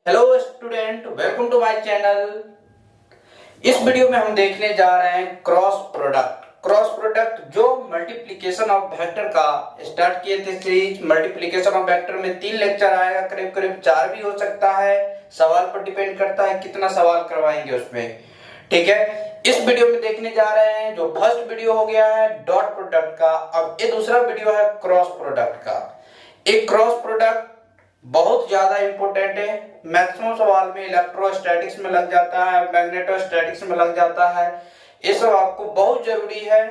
Hello student, welcome to my channel. इस video में हम देखने जा रहे हैं क्रॉस प्रोडक्ट। क्रॉस प्रोडक्ट जो मल्टीप्लिकेशन ऑफ वेक्टर का स्टार्ट किए थे सीरीज। मल्टीप्लिकेशन ऑफ वेक्टर में 3 लेक्चर आएगा, करीब करीब 4 भी हो सकता है। सवाल पर डिपेंड करता है कितना सवाल करवाएंगे उसमें। ठीक है, इस वीडियो में देखने जा रहे हैं जो फर्स्ट वीडियो हो गया है डॉट प्रोडक्ट का। अब ये दूसरा वीडियो है क्रॉस प्रोडक्ट का। एक क्रॉस प्रोडक्ट बहुत ज्यादा इंपॉर्टेंट है। मैक्सिमम सवाल में इलेक्ट्रोस्टैटिक्स में लग जाता है, मैग्नेटोस्टैटिक्स में लग जाता है। ये सब आपको बहुत जरूरी है।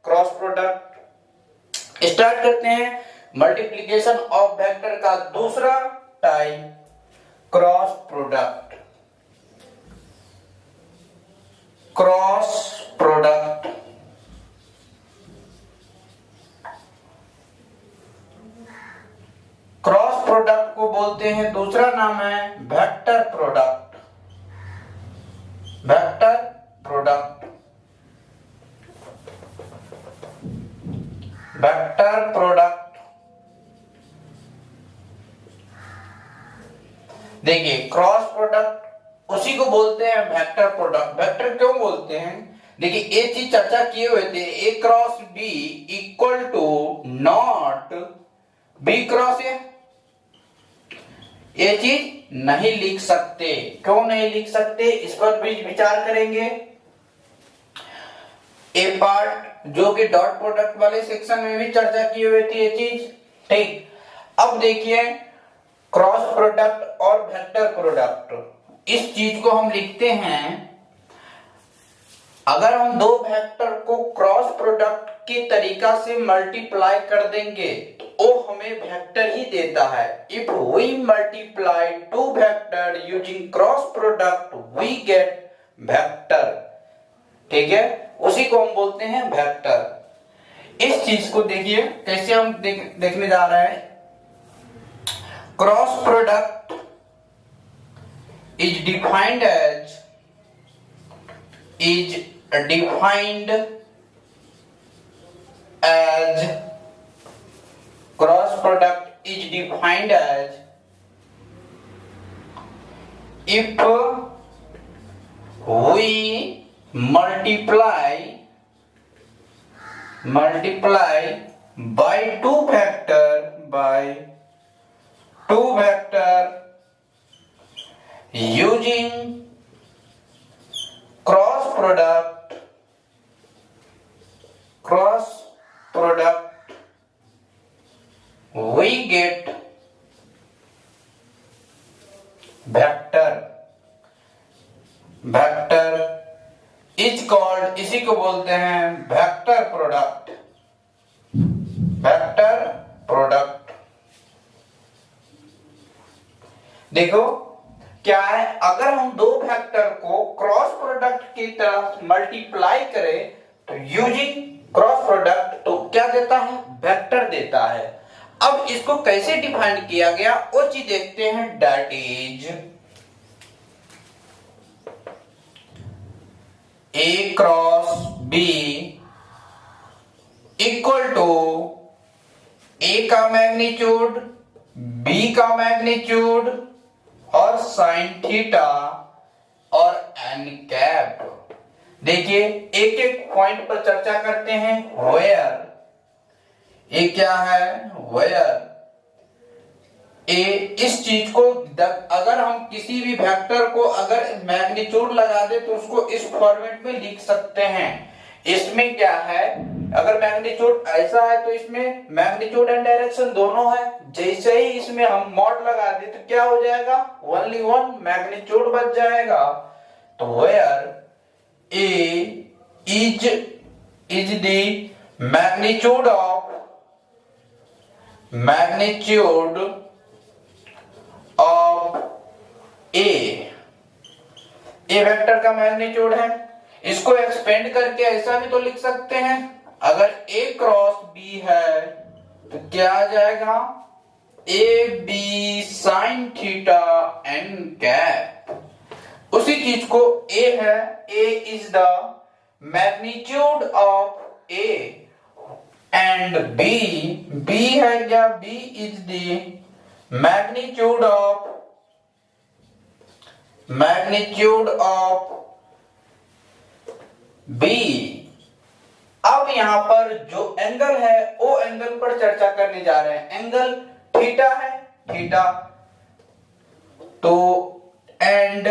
क्रॉस प्रोडक्ट स्टार्ट करते हैं। मल्टीप्लिकेशन ऑफ वेक्टर का दूसरा type cross product. Cross product cross product को बोलते हैं, दूसरा नाम है vector product. Vector product vector product देखिए, क्रॉस प्रोडक्ट उसी को बोलते हैं वेक्टर प्रोडक्ट। वेक्टर क्यों बोलते हैं? देखिए, ये चीज चर्चा किए हुए थे। A cross B equal to not B cross A. ये चीज नहीं लिख सकते। क्यों नहीं लिख सकते, इस पर भी विचार करेंगे। ए पार्ट जो कि डॉट प्रोडक्ट वाले सेक्शन में भी चर्चा की हुई थी ये चीज। ठीक, अब देखिए क्रॉस प्रोडक्ट और वेक्टर प्रोडक्ट, इस चीज को हम लिखते हैं। अगर हम दो वेक्टर को क्रॉस प्रोडक्ट के तरीका से मल्टीप्लाई कर देंगे तो वो हमें वेक्टर ही देता है। If we multiply two vector using cross product we get vector. ठीक है, उसी को हम बोलते हैं वेक्टर। इस चीज को देखिए कैसे हम देखने जा रहे हैं। Cross product is defined as cross product is defined as if we multiply by two vector using cross product we get vector is called, इसी को बोलते हैं वेक्टर प्रोडक्ट। देखो क्या है, अगर हम दो वेक्टर को क्रॉस प्रोडक्ट की तरफ मल्टीप्लाई करें तो यूजिंग क्रॉस प्रोडक्ट तो क्या देता है? वेक्टर देता है। अब इसको कैसे डिफाइन किया गया वो चीज देखते हैं। That is A cross B equal to A का मैग्नीट्यूड, बी का मैग्नीट्यूड और साइन थीटा और एन कैप। देखिए एक एक पॉइंट पर चर्चा करते हैं। वेयर, ये क्या है? वेयर ए, इस चीज को अगर हम किसी भी वेक्टर को अगर मैग्नीट्यूड लगा दे तो उसको इस फॉर्मेट में लिख सकते हैं। इसमें क्या है, अगर मैग्नीट्यूड ऐसा है तो इसमें मैग्नीट्यूड एंड डायरेक्शन दोनों है। जैसे ही इसमें हम मॉड लगा दे तो क्या हो जाएगा? ओनली वन मैग्नीट्यूड बच जाएगा। तो where a is the magnitude of a vector का मैग्नीट्यूड है। इसको एक्सपेंड करके ऐसा भी तो लिख सकते हैं, अगर ए क्रॉस बी है तो क्या आ जाएगा? A B sine theta N cap. उसी चीज को ए है, A is the magnitude of A and B है क्या? B is the magnitude of magnitude of B. अब यहां पर जो एंगल है वो एंगल पर चर्चा करने जा रहे हैं। एंगल थीटा है, थीटा, तो and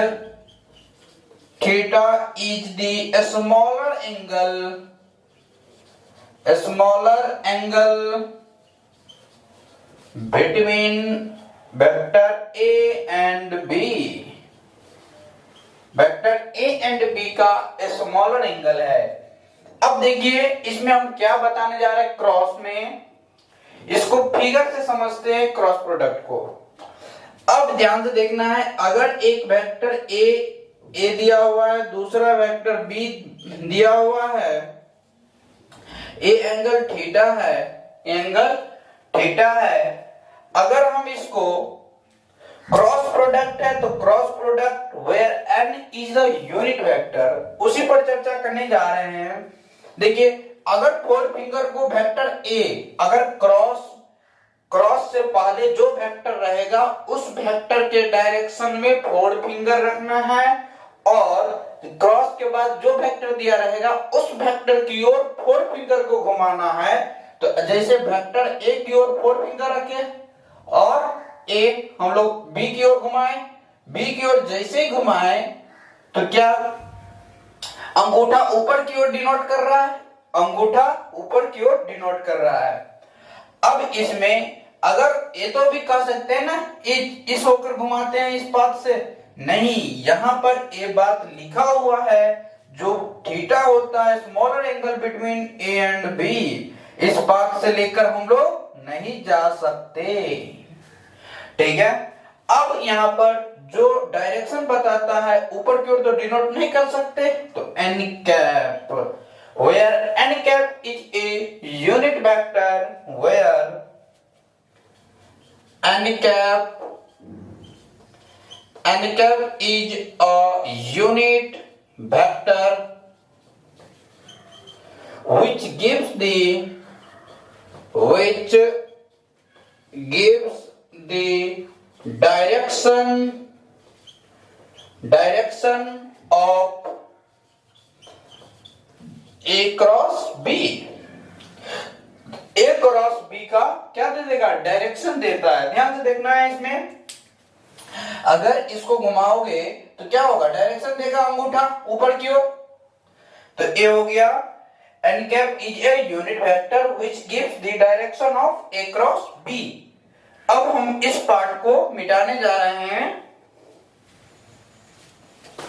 theta is the smaller angle between vector a and b. Vector a and b का स्मॉलर एंगल है। अब देखिए इसमें हम क्या बताने जा रहे हैं क्रॉस में, इसको फिगर से समझते हैं क्रॉस प्रोडक्ट को। अब ध्यान से देखना है, अगर एक वेक्टर ए दिया हुआ है, दूसरा वेक्टर बी दिया हुआ है, ए एंगल थीटा है, एंगल थीटा है, अगर हम इसको क्रॉस प्रोडक्ट है तो cross product where n is the unit vector, उसी पर चर्चा करने जा रहे हैं। देखिए अगर फोर फिंगर को वेक्टर ए, अगर क्रॉस से पहले जो वेक्टर रहेगा उस वेक्टर के डायरेक्शन में फोर फिंगर रखना है, और क्रॉस के बाद जो वेक्टर दिया रहेगा उस वेक्टर की ओर फोर फिंगर को घुमाना है। तो जैसे वेक्टर ए की ओर फोर फिंगर रखे और ए हम लोग बी की ओर घुमाए, बी की ओर जैसे ही घुमाए तो क्या अंगूठा ऊपर की ओर डिनोट कर रहा है, अंगूठा ऊपर की ओर डिनोट कर रहा है। अब इसमें अगर ये तो भी कह सकते हैं ना इस होकर घुमाते हैं इस पाथ से, नहीं, यहां पर ये बात लिखा हुआ है जो थीटा होता है smaller angle between a and b, इस पाथ से लेकर हम लोग नहीं जा सकते। ठीक है, अब यहां पर जो डायरेक्शन बताता है ऊपर की ओर तो डिनोट नहीं कर सकते, तो n cap, where n cap is a unit vector, where n cap is a unit vector which gives the direction of a cross b. A cross B का क्या दे देगा, डायरेक्शन देता है। ध्यान से देखना है, इसमें अगर इसको घुमाओगे तो क्या होगा, डायरेक्शन देगा अंगूठा ऊपर की ओर। तो ए हो गया n cap is a unit vector which gives the direction of a cross b। अब हम इस पार्ट को मिटाने जा रहे हैं,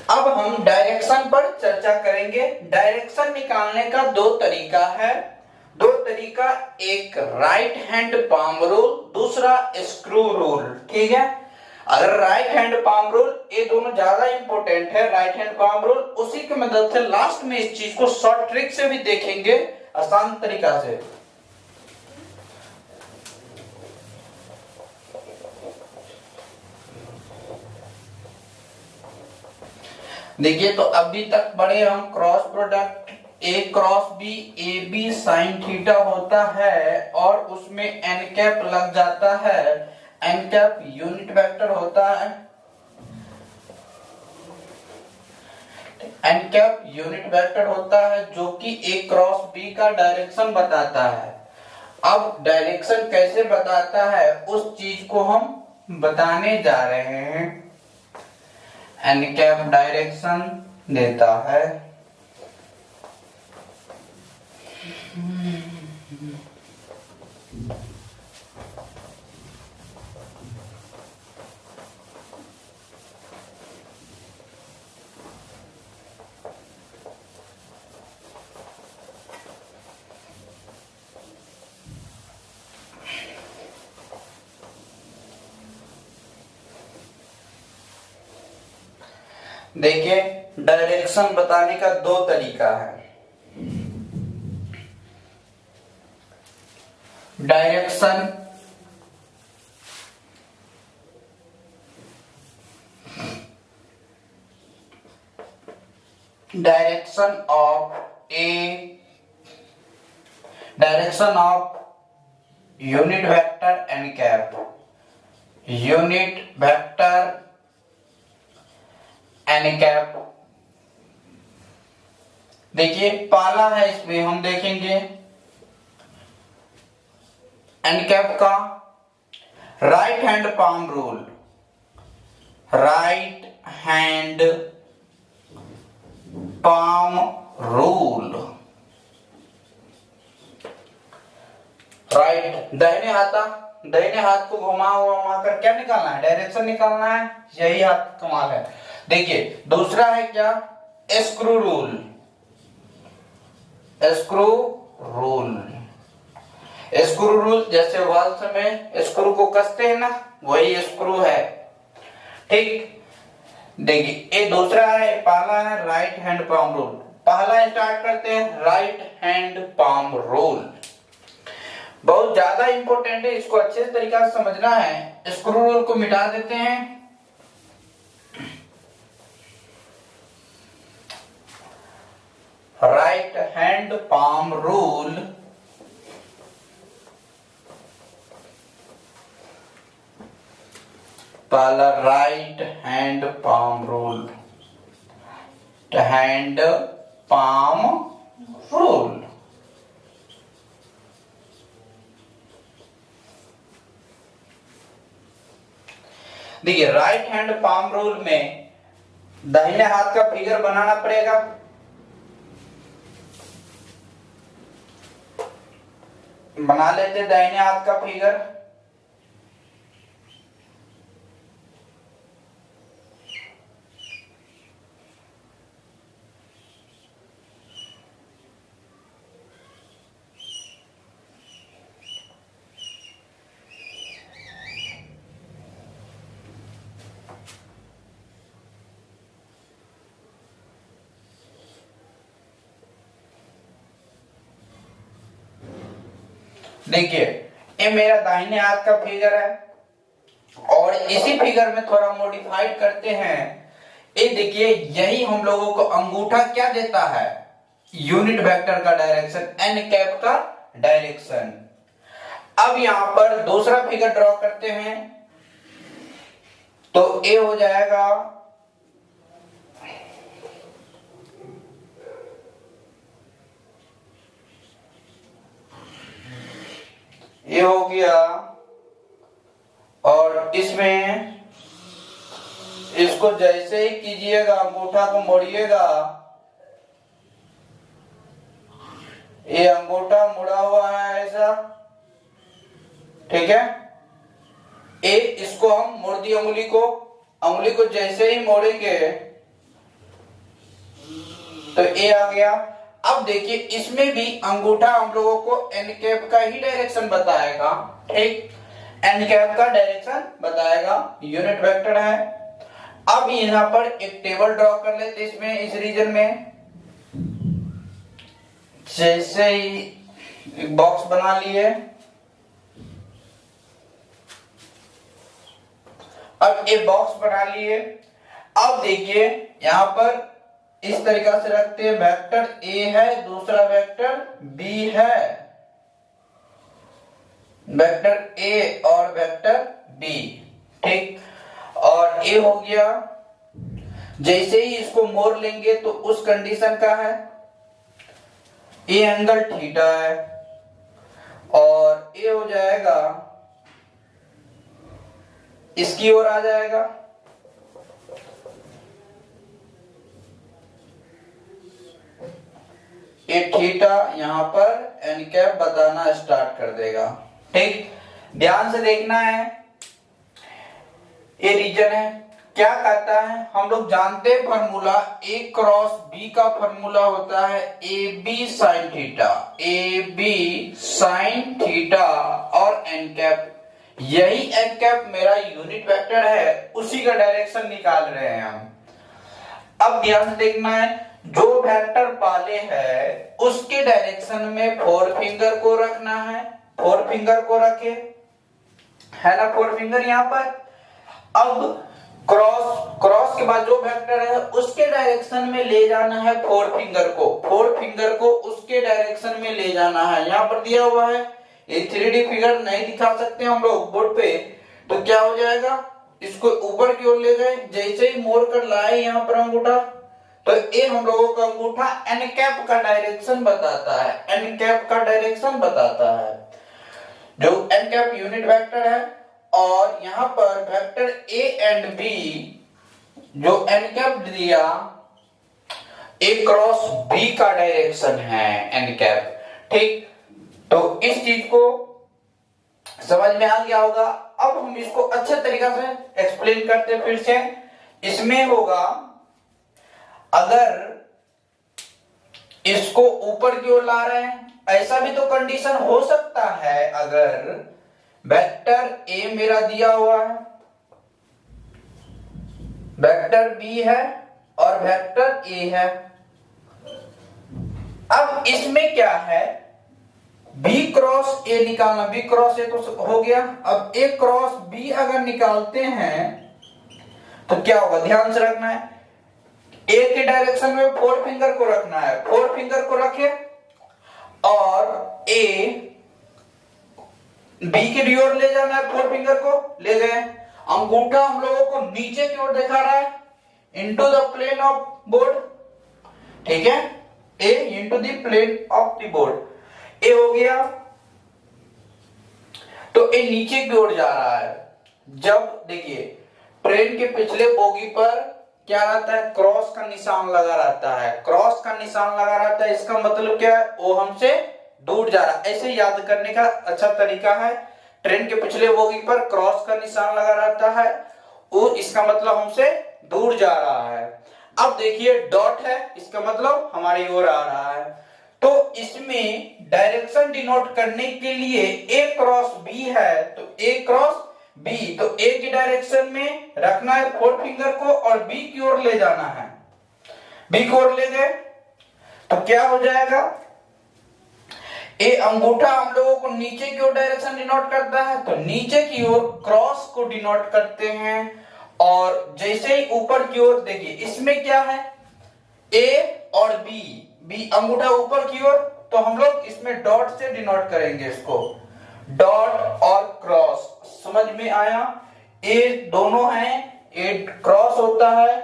अब हम डायरेक्शन पर चर्चा करेंगे। डायरेक्शन निकालने का दो तरीका है, दो तरीका, एक राइट हैंड पाम रूल, दूसरा स्क्रू रूल। ठीक है, अगर राइट हैंड पाम रूल, ये दोनों ज्यादा इंपॉर्टेंट है, राइट हैंड पाम रूल, उसी की मदद से लास्ट में इस चीज को शॉर्ट ट्रिक से भी देखेंगे आसान तरीका से। देखिए तो अभी तक पढ़े हम cross product a cross b, a B sine theta होता है और उसमें एन कैप लग जाता है। एन कैप यूनिट वेक्टर होता है, एन कैप यूनिट वेक्टर होता है जो कि ए क्रॉस बी का डायरेक्शन बताता है। अब डायरेक्शन कैसे बताता है उस चीज को हम बताने जा रहे हैं। एन कैप डायरेक्शन देता है, देखिए डायरेक्शन बताने का दो तरीका है। Direction of unit vector n cap, unit vector n cap. देखिए पहला है, इसमें हम देखेंगे एन कैप का right hand palm rule. Right hand palm rule. Right दाहिने हाथ को घुमा कर क्या निकालना है, डायरेक्शन निकालना है, यही हाथ कमाल है। देखिए दूसरा है क्या, screw rule. Screw rule, screw rule जैसे वाल्व में स्क्रू को कसते हैं ना, वही स्क्रू है। ठीक, देखिए ये दूसरा है, पहला है राइट हैंड पाम रूल। पहला स्टार्ट करते हैं, राइट हैंड पाम रूल बहुत ज्यादा इंपॉर्टेंट है, इसको अच्छे तरीके से समझना है। स्क्रू रूल को मिटा देते हैं। राइट हैंड पाम रूल, पहला right hand palm rule, hand palm rule. देखिए राइट हैंड पाम रूल में दाहिने हाथ का फिगर बनाना पड़ेगा। बना लेते दाहिने हाथ का फिगर। देखिए ये मेरा दाहिने हाथ का फिगर है और इसी फिगर में थोड़ा मॉडिफाइड करते हैं। ये देखिए यही हम लोगों को अंगूठा क्या देता है, यूनिट वेक्टर का डायरेक्शन, एन कैप का डायरेक्शन। अब यहां पर दूसरा फिगर ड्रॉ करते हैं तो ये हो जाएगा ये हो गया, और इसमें इसको जैसे ही कीजिएगा, अंगूठा को मोड़िएगा, ये अंगूठा मुड़ा हुआ है ऐसा, ठीक है। ये इसको हम मोड़ दिए, अंगुली को जैसे ही मोड़ेंगे तो ये आ गया। अब देखिए इसमें भी अंगूठा हम लोगों को एन कैप का ही डायरेक्शन बताएगा, ठीक, एन कैप का डायरेक्शन बताएगा, यूनिट वेक्टर है। अब यहां पर एक टेबल ड्रॉ कर लेते इसमें, इस रीजन में जैसे ही एक बॉक्स बना लिए। अब एक बॉक्स बना लिए। अब देखिए यहां पर इस तरीका से रखते हैं, वेक्टर ए है, दूसरा वेक्टर बी है, वेक्टर ए और वेक्टर बी, ठीक। और ए हो गया, जैसे ही इसको मोड़ लेंगे तो उस कंडीशन का है, ए एंगल थीटा है, और ए हो जाएगा इसकी ओर आ जाएगा, ये थीटा यहां पर एन कैप बताना स्टार्ट कर देगा, ठीक। ध्यान से देखना है, ये रीजन है, क्या कहता है, हम लोग जानते हैं फॉर्मूला, ए क्रॉस बी का फॉर्मूला होता है a B sine theta, a B sine theta और एन कैप, यही एन कैप मेरा यूनिट वेक्टर है, उसी का डायरेक्शन निकाल रहे हैं हम। अब ध्यान से देखना है, जो वेक्टर पाले है उसके डायरेक्शन में फोर फिंगर को रखना है, फोर फिंगर को रखे है ना, फोर फिंगर यहां पर। अब क्रॉस के बाद जो वेक्टर है उसके डायरेक्शन में ले जाना है फोर फिंगर को उसके डायरेक्शन में ले जाना है, यहां पर दिया हुआ है। ये 3D फिगर नहीं दिखा सकते हम लोग बोर्ड पे, तो क्या हो जाएगा, इसको ऊपर की ओर ले गए, जैसे ही मोड़ कर लाए यहाँ पर अंगूठा, तो ये हम लोगों का अंगूठा एन कैप का डायरेक्शन बताता है, एन कैप का डायरेक्शन बताता है, जो एन कैप यूनिट वेक्टर है। और यहाँ पर वेक्टर ए एंड बी जो एन कैप दिया, ए क्रॉस बी का डायरेक्शन है एन कैप, ठीक। तो इस चीज को समझ में आ गया होगा। अब हम इसको अच्छे तरीके से एक्सप्लेन करते हैं फिर से। इसमें होगा, अगर इसको ऊपर की ओर ला रहे हैं, ऐसा भी तो कंडीशन हो सकता है, अगर वेक्टर ए मेरा दिया हुआ है, वेक्टर बी है और वेक्टर ए है। अब इसमें क्या है, बी क्रॉस ए निकालना, बी क्रॉस ए तो हो गया। अब ए क्रॉस बी अगर निकालते हैं तो क्या होगा, ध्यान से रखना है। ए के डायरेक्शन में फोर फिंगर को रखना है, फोर फिंगर को रखे और ए बी के डी ओर ले जाना है, फोर फिंगर को ले गए। अंगूठा हम लोगों को नीचे की ओर दिखा रहा है, into the plane of board, ठीक है, A into the plane of the board, A हो गया। तो ए नीचे की ओर जा रहा है। जब देखिए ट्रेन के पिछले बोगी पर क्या रहता है, क्रॉस का निशान लगा रहता है, क्रॉस का निशान लगा रहता है, इसका मतलब क्या है, वो हमसे दूर जा रहा है। ऐसे याद करने का अच्छा तरीका है, ट्रेन के पिछले बोगी पर क्रॉस का निशान लगा रहता है, वो इसका मतलब हमसे दूर जा रहा है। अब देखिए डॉट है, इसका मतलब हमारी ओर आ रहा है। तो इसमें डायरेक्शन डिनोट करने के लिए ए क्रॉस बी है, तो ए क्रॉस बी, तो ए की डायरेक्शन में रखना है फोर फिंगर को और बी की ओर ले जाना है, बी की ओर ले गए तो क्या हो जाएगा, ए अंगूठा हम लोगों को नीचे की ओर डायरेक्शन डिनोट करता है, तो नीचे की ओर क्रॉस को डिनोट करते हैं। और जैसे ही ऊपर की ओर देखिए, इसमें क्या है, ए और बी, बी अंगूठा ऊपर की ओर, तो हम लोग इसमें डॉट से डिनोट करेंगे इसको, डॉट और क्रॉस। समझ में आया, ए दोनों हैं, ए क्रॉस होता है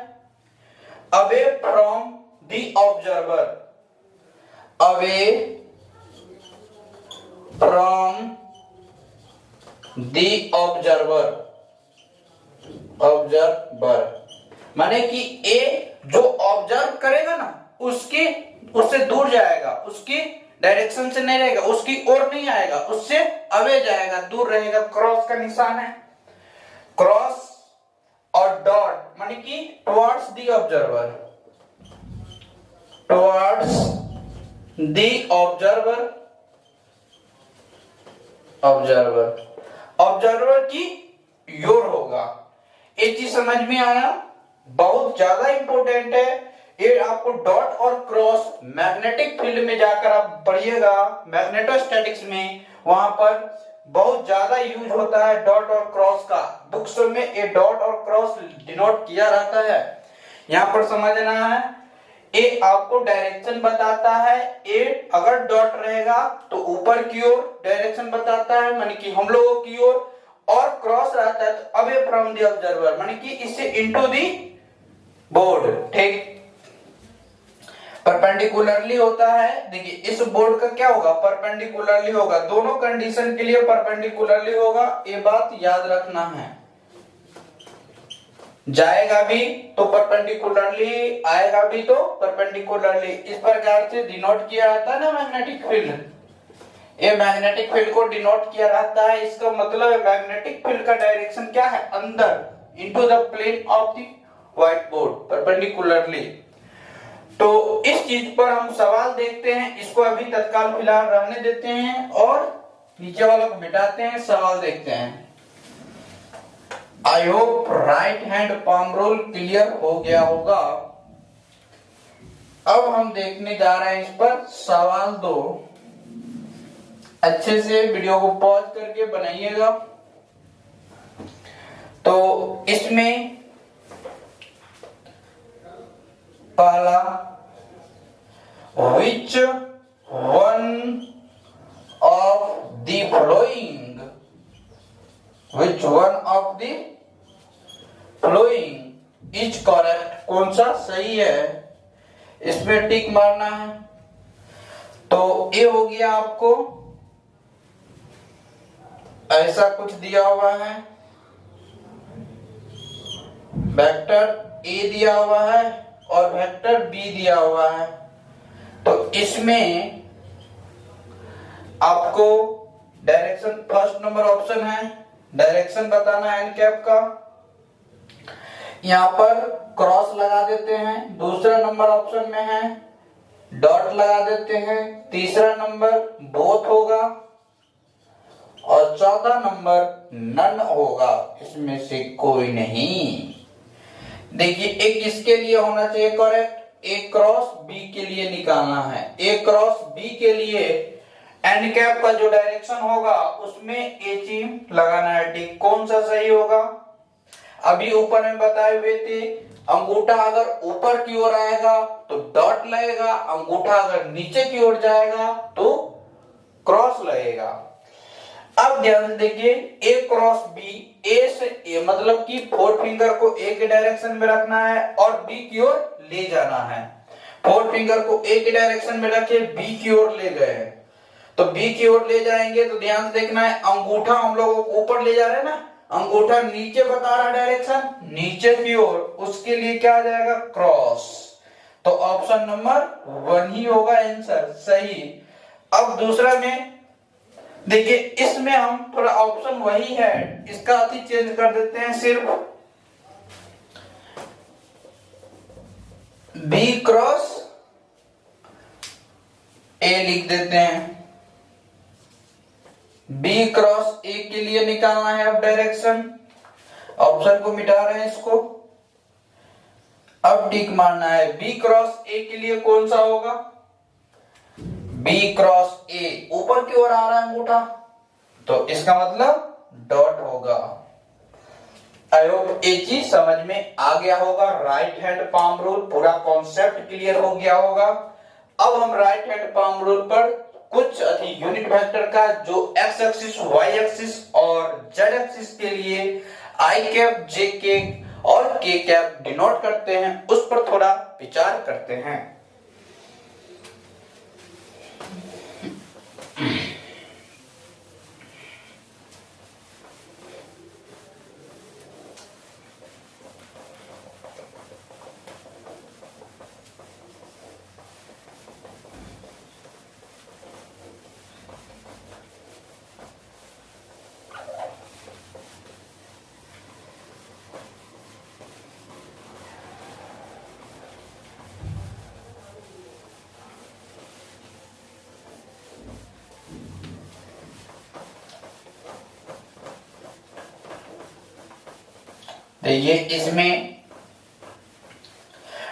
away from the observer, away from the observer, observer माने कि ए जो ऑब्जर्व करेगा ना, उससे दूर जाएगा, उसकी डायरेक्शन से नहीं रहेगा, उसकी ओर नहीं आएगा, उससे अवे जाएगा, दूर रहेगा। क्रॉस का निशान है, क्रॉस और डॉट माने कि towards the observer, towards the observer, observer, observer की योर होगा। एक चीज समझ में आया, बहुत ज्यादा इंपॉर्टेंट है ये। आपको डॉट और क्रॉस मैग्नेटिक फील्ड में जाकर आप पढ़िएगा, मैग्नेटोस्टैटिक्स में, वहां पर बहुत ज्यादा यूज होता है डॉट और क्रॉस का। बुक्स में ये डॉट और क्रॉस डिनोट किया रहता है। यहाँ पर समझना है, ए आपको डायरेक्शन बताता है, ए अगर डॉट रहेगा तो ऊपर की ओर डायरेक्शन बताता है, माने कि हम लोगों की ओर, और क्रॉस रहता है तो अवे फ्रॉम द ऑब्जर्वर, माने कि इससे इनटू द बोर्ड, ठीक। परपेंडिकुलरली होता है, देखिए इस बोर्ड का क्या होगा, परपेंडिकुलरली होगा, दोनों कंडीशन के लिए परपेंडिकुलरली होगा, ये बात याद रखना है। जाएगा भी तो परपेंडिकुलरली, आएगा भी तो परपेंडिकुलरली, इस प्रकार से डिनोट किया जाता है ना मैग्नेटिक फील्ड। ये मैग्नेटिक फील्ड को डिनोट किया रहता है, इसका मतलब है मैग्नेटिक फील्ड का डायरेक्शन क्या है, अंदर into the plane of the white board, perpendicularly. तो इस चीज पर हम सवाल देखते हैं, इसको अभी तत्काल फिलहाल रहने देते हैं और नीचे वाला को मिटाते हैं, सवाल देखते हैं। I hope right hand palm rule clear हो गया होगा। अब हम देखने जा रहे हैं इस पर सवाल 2। अच्छे से वीडियो को पॉज करके बनाइएगा। तो इसमें पहला, which one of the following, which one of the चीज करेक्ट, कौन सा सही है, इसमें टिक मारना है। तो ये हो गया, आपको ऐसा कुछ दिया हुआ है, वेक्टर ए दिया हुआ है और वेक्टर बी दिया हुआ है। तो इसमें आपको डायरेक्शन, फर्स्ट नंबर ऑप्शन है डायरेक्शन बताना एन कैप का, यहां पर क्रॉस लगा देते हैं। दूसरा नंबर ऑप्शन में है डॉट लगा देते हैं। तीसरा नंबर बोथ होगा और चौथा नंबर नन होगा, इसमें से कोई नहीं। देखिए एक इसके लिए होना चाहिए करेक्ट, ए क्रॉस बी के लिए निकालना है। ए क्रॉस बी के लिए एन कैप का जो डायरेक्शन होगा उसमें ए चिन्ह लगाना है टिक। कौन सा सही होगा, अभी ऊपर में बताए हुए थे, अंगूठा अगर ऊपर की ओर आएगा तो डॉट लगेगा, अंगूठा अगर नीचे की ओर जाएगा तो क्रॉस लगेगा। अब ध्यान से देखिए, ए क्रॉस बी, ए से ए मतलब कि फोर फिंगर को ए के डायरेक्शन में रखना है और बी की ओर ले जाना है। फोर फिंगर को ए के डायरेक्शन में रखे, बी की ओर ले गए, तो बी की ओर ले जाएंगे तो ध्यान से देखना है, अंगूठा हम लोग ऊपर ले जा रहे हैं ना, अंगूठा नीचे बता रहा डायरेक्शन नीचे की ओर, उसके लिए क्या आ जाएगा क्रॉस। तो ऑप्शन नंबर 1 ही होगा आंसर सही। अब दूसरा में देखिए, इसमें हम थोड़ा ऑप्शन वही है, इसका अति चेंज कर देते हैं, सिर्फ बी क्रॉस ए लिख देते हैं। बी क्रॉस ए के लिए निकालना है अब डायरेक्शन, ऑप्शन को मिटा रहे हैं इसको, अब टिक मारना है। बी क्रॉस ए के लिए कौन सा होगा, बी क्रॉस ए ऊपर की ओर आ रहा है अंगूठा, तो इसका मतलब डॉट होगा। आई होप ये चीज समझ में आ गया होगा। राइट हैंड पाम रूल पूरा कॉन्सेप्ट क्लियर हो गया होगा। अब हम राइट हैंड पाम रूल पर कुछ यूनिट वेक्टर का जो एक्स एक्सिस, वाई एक्सिस और जेड एक्सिस के लिए आई कैप, जे के और के कैप डिनोट करते हैं, उस पर थोड़ा विचार करते हैं। देखिए इसमें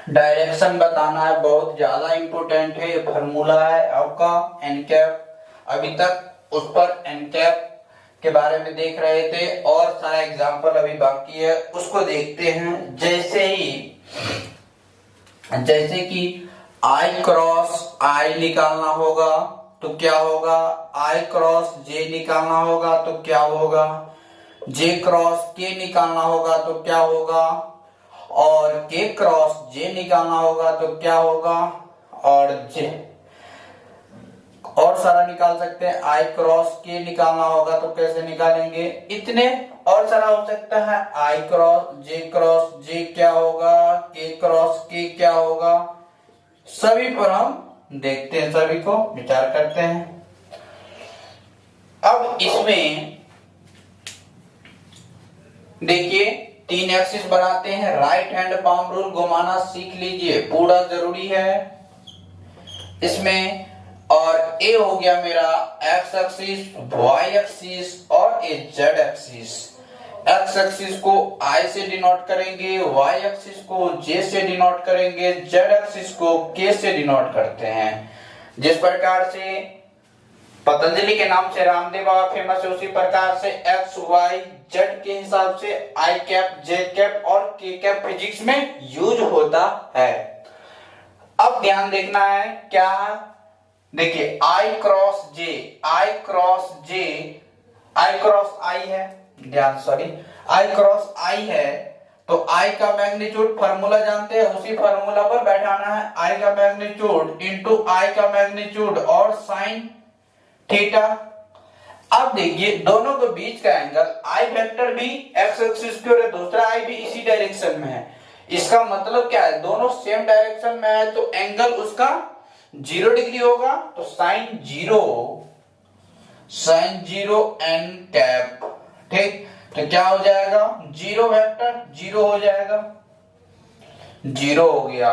डायरेक्शन बताना है, बहुत ज्यादा इंपॉर्टेंट है, ये फार्मूला है आपका एन कैप। अभी तक उस पर एन कैप के बारे में देख रहे थे और सारा एग्जांपल अभी बाकी है, उसको देखते हैं। जैसे कि आई क्रॉस आई निकालना होगा तो क्या होगा, आई क्रॉस जे निकालना होगा तो क्या होगा, जे क्रॉस के निकालना होगा तो क्या होगा, और के क्रॉस जे निकालना होगा तो क्या होगा, और जे और सारा निकाल सकते हैं। आई क्रॉस के निकालना होगा तो कैसे निकालेंगे, इतने और सारा हो सकता है। आई क्रॉस जे क्या होगा, के क्रॉस के क्या होगा, सभी पर हम देखते हैं, सभी को विचार करते हैं। अब इसमें देखिए 3 एक्सिस बनाते हैं, राइट हैंड पाम रूल घुमाना सीख लीजिए, पूरा जरूरी है इसमें। और ए हो गया मेरा एक्स एक्सिस, वाई एक्सिस और ए जेड एक्सिस। एक्स एक्सिस को आई से डिनोट करेंगे, वाई एक्सिस को जे से डिनोट करेंगे, जेड एक्सिस को के से डिनोट करते हैं। जिस प्रकार से पतंजलि के नाम से रामदेव बाबा फेमस है, उसी प्रकार से एक्स वाई जेड के हिसाब से आई कैप, जे कैप और के कैप फिजिक्स में यूज होता है। अब ध्यान देखना है क्या, देखिए आई क्रॉस जे, आई क्रॉस आई है, ध्यान सॉरी आई क्रॉस आई है, तो आई का मैग्नीट्यूड फार्मूला जानते हैं, उसी फार्मूला पर बैठाना है। आई का मैग्नीट्यूड इंटू आई का मैग्नीट्यूड और साइन थीटा। अब देखिए दोनों के बीच का एंगल आई वेक्टर भी एक्स एक्सिस की ओर है, दूसरा आई भी इसी डायरेक्शन में है। इसका मतलब क्या है, दोनों सेम डायरेक्शन में है तो एंगल उसका 0 डिग्री होगा। तो साइन जीरो एन कैप। ठीक, तो क्या हो जाएगा, जीरो वेक्टर जीरो हो जाएगा, जीरो हो गया।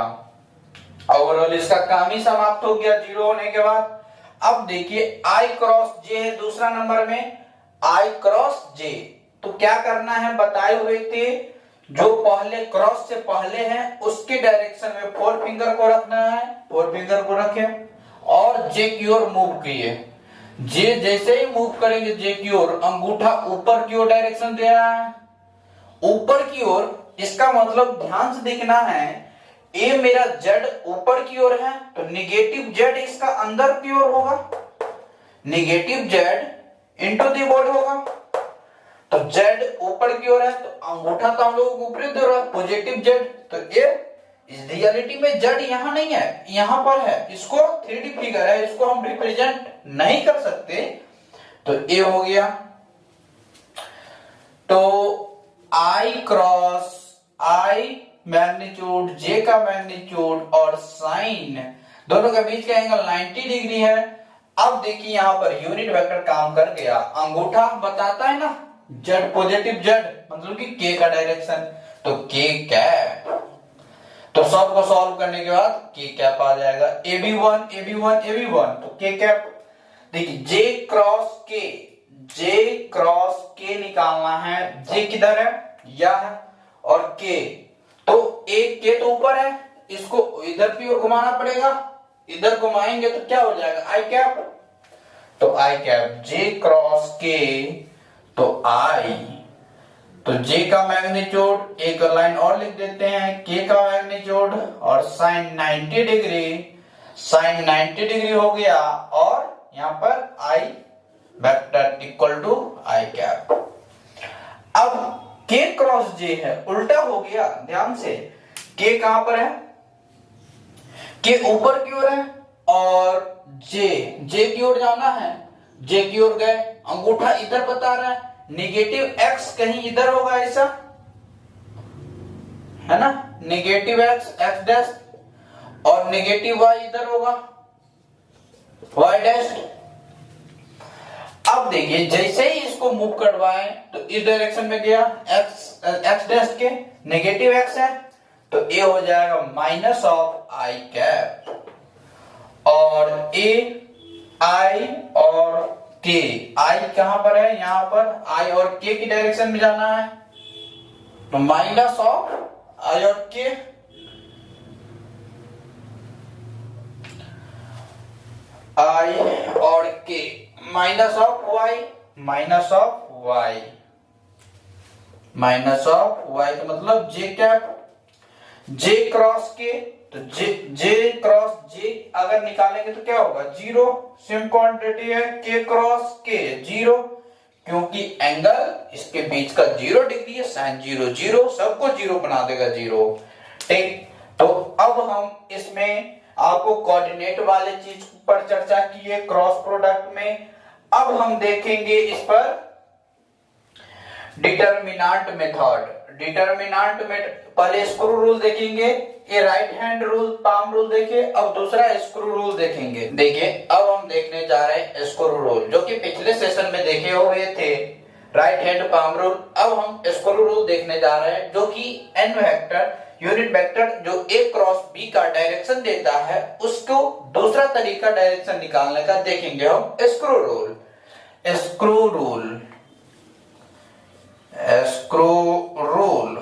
ओवरऑल इसका काम ही समाप्त हो गया जीरो होने के बाद। अब देखिए आई क्रॉस जे है दूसरा नंबर में, आई क्रॉस जे। तो क्या करना है, बताए हुए थे जो पहले क्रॉस से पहले है उसके डायरेक्शन में फोर फिंगर को रखना है, फोर फिंगर को रखे और जे की ओर मूव किए। जे जैसे ही मूव करेंगे जे की ओर, अंगूठा ऊपर की ओर डायरेक्शन दे रहा है, ऊपर की ओर। इसका मतलब ध्यान से देखना है, ए मेरा जेड ऊपर की ओर है तो निगेटिव जेड इसका अंदर की ओर होगा, निगेटिव जेड इंटू दी बोर्ड होगा। तो जेड ऊपर की ओर है तो अंगूठा तो हम लोग ऊपरी दे रहा है, पॉजिटिव जेड। तो ये इस रियलिटी में जेड यहां नहीं है, यहां पर है। इसको 3D फिगर है, इसको हम रिप्रेजेंट नहीं कर सकते। तो ए हो गया। तो आई क्रॉस आई मैग्नीट्यूड जे का मैग्नीट्यूड और साइन दोनों के बीच का एंगल 90 डिग्री है। अब देखिए यहां पर यूनिट वेक्टर काम कर गया, अंगूठा बताता है ना जेड पॉजिटिव जेड मतलब कि के का डायरेक्शन, तो के कैप। तो सब को सॉल्व करने के बाद के कैप आ जाएगा, AB1 AB1 AB1 तो के कैप। देखिए जे क्रॉस के निकालना है, जे किधर है, यह है, और के तो एक के तो ऊपर है, इसको इधर की ओर घुमाना पड़ेगा, इधर घुमाएंगे तो क्या हो जाएगा, आई कैप। तो आई कैप जे क्रॉस के, तो आई, तो जे का मैग्नीट्यूड एक लाइन और लिख देते हैं, के का मैग्नीट्यूड और साइन 90 डिग्री, साइन 90 डिग्री हो गया। और यहां पर I vector equal to I cap. अब के क्रॉस जे है, उल्टा हो गया, ध्यान से। के कहां पर है, के ऊपर की ओर है और जे की ओर जाना है, जे की ओर गए, अंगूठा इधर बता रहा है, निगेटिव एक्स कहीं इधर होगा ऐसा है ना, निगेटिव एक्स एक्स डैश और निगेटिव वाई इधर होगा, वाई डैश। अब देखिए जैसे ही इसको मूव करवाएं तो इस डायरेक्शन में गया, एक्स डैश के नेगेटिव एक्स है तो ए हो जाएगा माइनस ऑफ आई कैप, और ए आई और के, आई कहां पर है, यहां पर आई और के की डायरेक्शन में जाना है तो माइनस ऑफ आई और के, आई और k minus of y, minus of y, minus of y का मतलब जे कैप, जे क्रॉस के, तो जे क्रॉस जे अगर निकालेंगे तो क्या होगा, जीरो, सेम क्वांटिटी है, के क्रॉस के जीरो, क्योंकि एंगल इसके बीच का 0 डिग्री है, साइन जीरो जीरो सबको जीरो बना देगा, जीरो। ठीक, तो अब हम इसमें आपको कोऑर्डिनेट वाले चीज पर चर्चा की है क्रॉस प्रोडक्ट में। अब हम देखेंगे इस पर डिटरमिनेंट मेथड। डिटरमिनेंट में पहले स्क्रू रूल देखेंगे, ये right hand rule palm rule देखे, अब दूसरा स्क्रू रूल देखेंगे। देखिए अब हम देखने जा रहे हैं स्क्रू रूल, जो कि पिछले सेशन में देखे हुए थे राइट हैंड पाम रूल। अब हम स्क्रू रूल देखने जा रहे हैं, जो कि एन वेक्टर यूनिट वेक्टर जो ए क्रॉस बी का डायरेक्शन देता है, उसको दूसरा तरीका डायरेक्शन निकालने का देखेंगे हम, screw rule. Screw rule, screw rule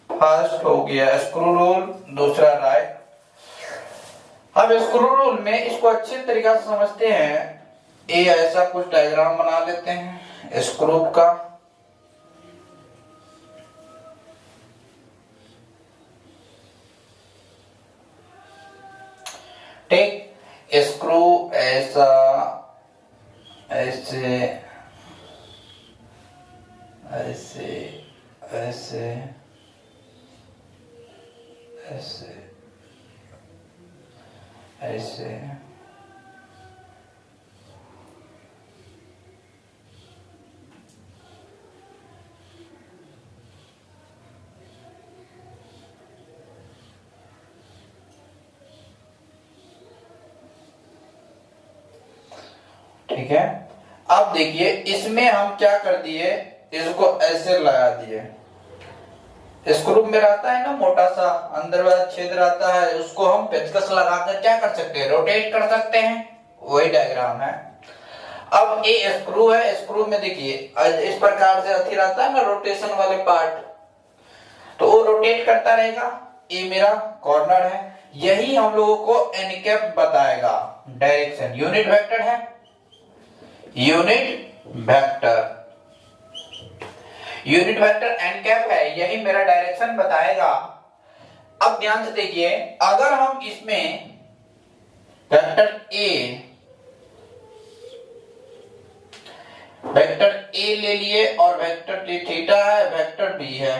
first हो गया स्क्रू रूल, दूसरा राइट। अब स्क्रू रूल में इसको अच्छे तरीके से समझते हैं, ए ऐसा कुछ डायग्राम बना लेते हैं स्क्रू का, ठीक, स्क्रू ऐसा ऐसे ऐसे ऐसे ऐसे ऐसे ठीक है। अब देखिए इसमें हम क्या कर दिए, इसको ऐसे लगा दिए। स्क्रू में रहता है ना मोटा सा अंदर वाला छेद रहता है, उसको हम पेचकस लगाकर क्या कर सकते हैं, रोटेट कर सकते हैं। वही डायग्राम है। अब ये स्क्रू है, स्क्रू में देखिए इस प्रकार से अथी रहता है ना रोटेशन वाले पार्ट, तो वो रोटेट करता रहेगा। ये मेरा कॉर्नर है, यही हम लोगों को एन कैप बताएगा। डायरेक्शन यूनिट वेक्टर है, यूनिट वेक्टर एन कैप है, यही मेरा डायरेक्शन बताएगा। अब ध्यान से देखिए, अगर हम इसमें वेक्टर ए ले लिए और वेक्टर थीटा है, वेक्टर बी है।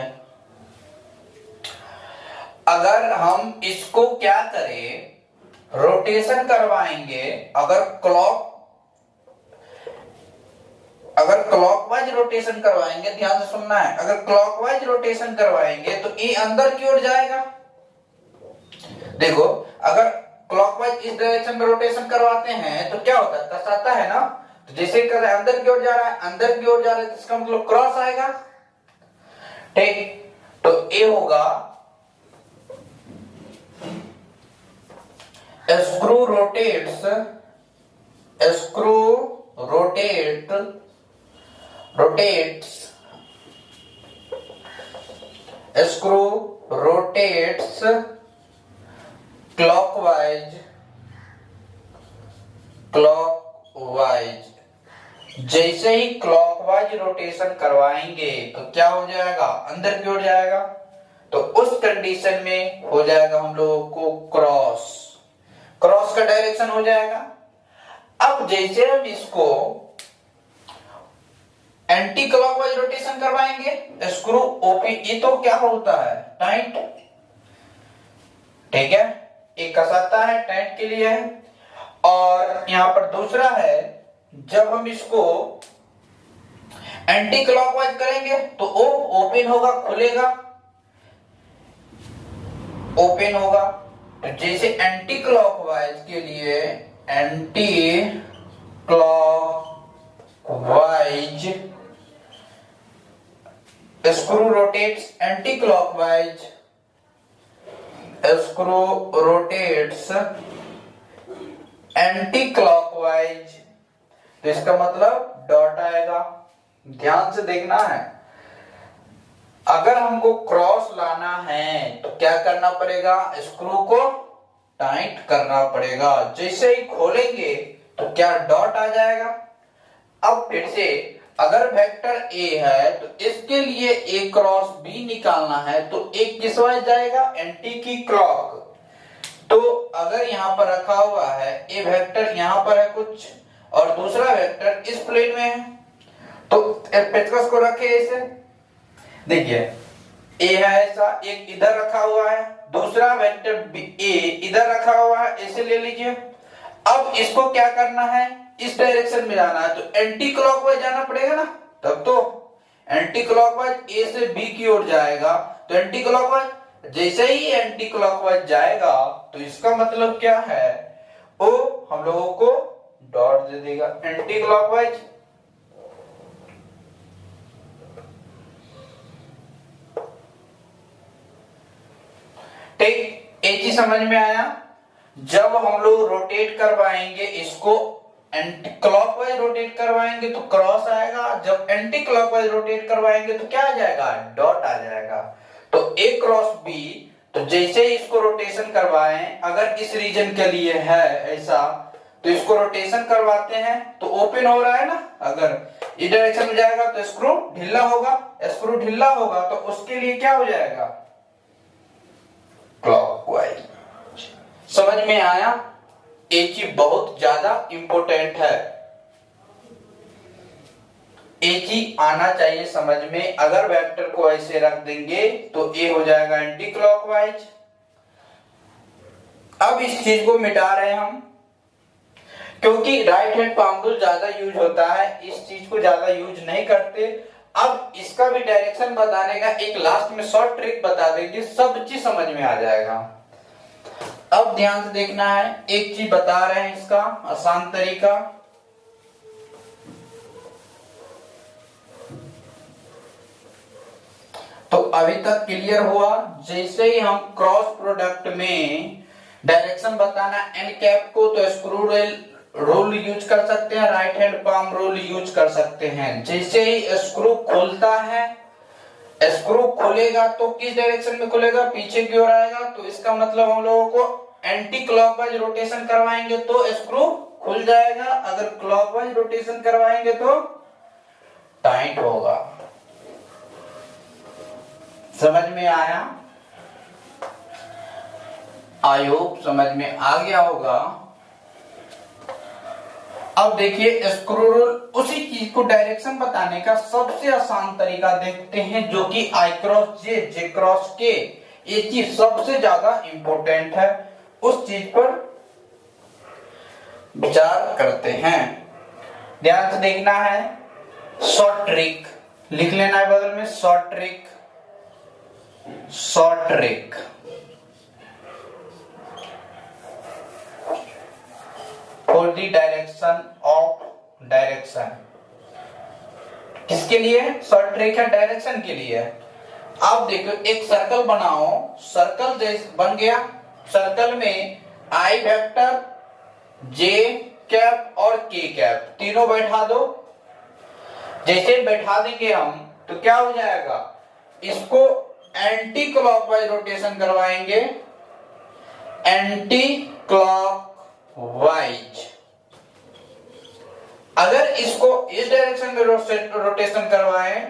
अगर हम इसको क्या करें, रोटेशन करवाएंगे, अगर क्लॉकवाइज रोटेशन करवाएंगे, ध्यान से सुनना है, अगर क्लॉकवाइज रोटेशन करवाएंगे तो ये अंदर की ओर जाएगा। देखो अगर क्लॉकवाइज इस डायरेक्शन में रोटेशन करवाते हैं तो क्या होता है, कसाता है ना, तो जैसे कर रहा है अंदर की ओर जा रहा है, अंदर की ओर जा रहा है, तो इसका मतलब क्रॉस आएगा। ठीक, तो ये होगा स्क्रू रोटेट्स क्लॉकवाइज। जैसे ही क्लॉकवाइज रोटेशन करवाएंगे तो क्या हो जाएगा, अंदर की ओर जाएगा। तो उस कंडीशन में हो जाएगा हम लोगों को क्रॉस का डायरेक्शन हो जाएगा। अब जैसे हम इसको एंटी क्लॉकवाइज रोटेशन करवाएंगे, स्क्रू ओपन, ये तो क्या होता है, टाइट, ठीक है, एक कसाता है, टाइट के लिए है। और यहां पर दूसरा है, जब हम इसको एंटी क्लॉकवाइज करेंगे तो वो ओपन होगा, खुलेगा, ओपन होगा। तो जैसे एंटी क्लॉकवाइज के लिए anti clockwise screw rotates anti clockwise, screw rotates anti clockwise, तो इसका मतलब डॉट आएगा। ध्यान से देखना है, अगर हमको क्रॉस लाना है तो क्या करना पड़ेगा, स्क्रू को टाइट करना पड़ेगा। जैसे ही खोलेंगे तो क्या डॉट आ जाएगा। अब फिर से अगर वेक्टर ए है तो इसके लिए ए क्रॉस बी निकालना है, तो ए किस वाइज जाएगा, एंटी की क्लॉक। तो अगर यहां पर रखा हुआ है ए वेक्टर, यहां पर है कुछ और दूसरा वेक्टर इस प्लेन में है, तो पेचकस को रखे ऐसे, देखिए ए है ऐसा, एक इधर रखा हुआ है, दूसरा वेक्टर ए इधर रखा हुआ है, ऐसे ले लीजिए। अब इसको क्या करना है, इस डायरेक्शन में जाना है, तो एंटी क्लॉकवाइज जाना पड़ेगा ना, तब तो एंटी क्लॉकवाइज ए से बी की ओर जाएगा। तो एंटी क्लॉकवाइज, जैसे ही एंटी क्लॉकवाइज जाएगा तो इसका मतलब क्या है, वो हम लोगों को डॉट दे देगा, एंटी क्लॉकवाइज। ठीक, एक ही समझ में आया। जब हम लोग रोटेट करवाएंगे, इसको एंटी क्लॉकवाइज रोटेट करवाएंगे तो क्रॉस आएगा, जब एंटी क्लॉकवाइज रोटेट करवाएंगे तो क्या आ जाएगा, डॉट आ जाएगा। तो ए क्रॉस बी, तो जैसे ही इसको रोटेशन करवाएं, अगर इस रीजन के लिए है ऐसा, तो इसको रोटेशन करवाते हैं तो ओपन हो रहा है ना, अगर इस डायरेक्शन में जाएगा तो स्क्रू ढीला होगा, स्क्रू ढीला होगा तो उसके लिए क्या हो जाएगा, क्लॉकवाइज। समझ में आया, एक चीज बहुत ज्यादा इंपॉर्टेंट है। एक ही आना चाहिए समझ में। अगर वेक्टर को ऐसे रख देंगे तो ए हो जाएगा एंटी क्लॉकवाइज। अब इस चीज को मिटा रहे हैं हम, क्योंकि राइट हैंड पाम रूल ज्यादा यूज होता है, इस चीज को ज्यादा यूज नहीं करते। अब इसका भी डायरेक्शन बताने का एक लास्ट में शॉर्ट ट्रिक बता देंगे, सब चीज समझ में आ जाएगा। अब ध्यान से देखना है, एक चीज बता रहे हैं इसका आसान तरीका। तो अभी तक क्लियर हुआ। जैसे ही हम क्रॉस प्रोडक्ट में डायरेक्शन बताना एन कैप को, तो स्क्रू रूल यूज कर सकते हैं, right hand palm rule use कर सकते हैं। जैसे ही स्क्रू खुलता है, स्क्रू खुलेगा तो किस डायरेक्शन में खुलेगा, पीछे की ओर आएगा, तो इसका मतलब हम लोगों को एंटी क्लॉकवाइज रोटेशन करवाएंगे तो स्क्रू खुल जाएगा, अगर क्लॉकवाइज रोटेशन करवाएंगे तो टाइट होगा। समझ में आया? आई होप समझ में आ गया होगा। अब देखिए स्क्रू रूल, उसी चीज को डायरेक्शन बताने का सबसे आसान तरीका देखते हैं, जो कि आई क्रॉस जे, जे क्रॉस के, ये चीज सबसे ज्यादा इंपॉर्टेंट है, उस चीज पर विचार करते हैं। ध्यान से देखना है, शॉर्ट ट्रिक लिख लेना है बगल में, short trick, short trick. For the direction of direction, किसके लिए शॉर्ट ट्रिक है? डायरेक्शन के लिए। आप देखो एक सर्कल बनाओ, सर्कल जैसे बन गया, सर्कल में आई वेक्टर, जे कैप और के कैप तीनों बैठा दो। जैसे बैठा देंगे हम तो क्या हो जाएगा, इसको एंटी क्लॉकवाइज रोटेशन करवाएंगे, एंटी क्लॉकवाइज। अगर इसको इस डायरेक्शन में रोटेशन करवाएं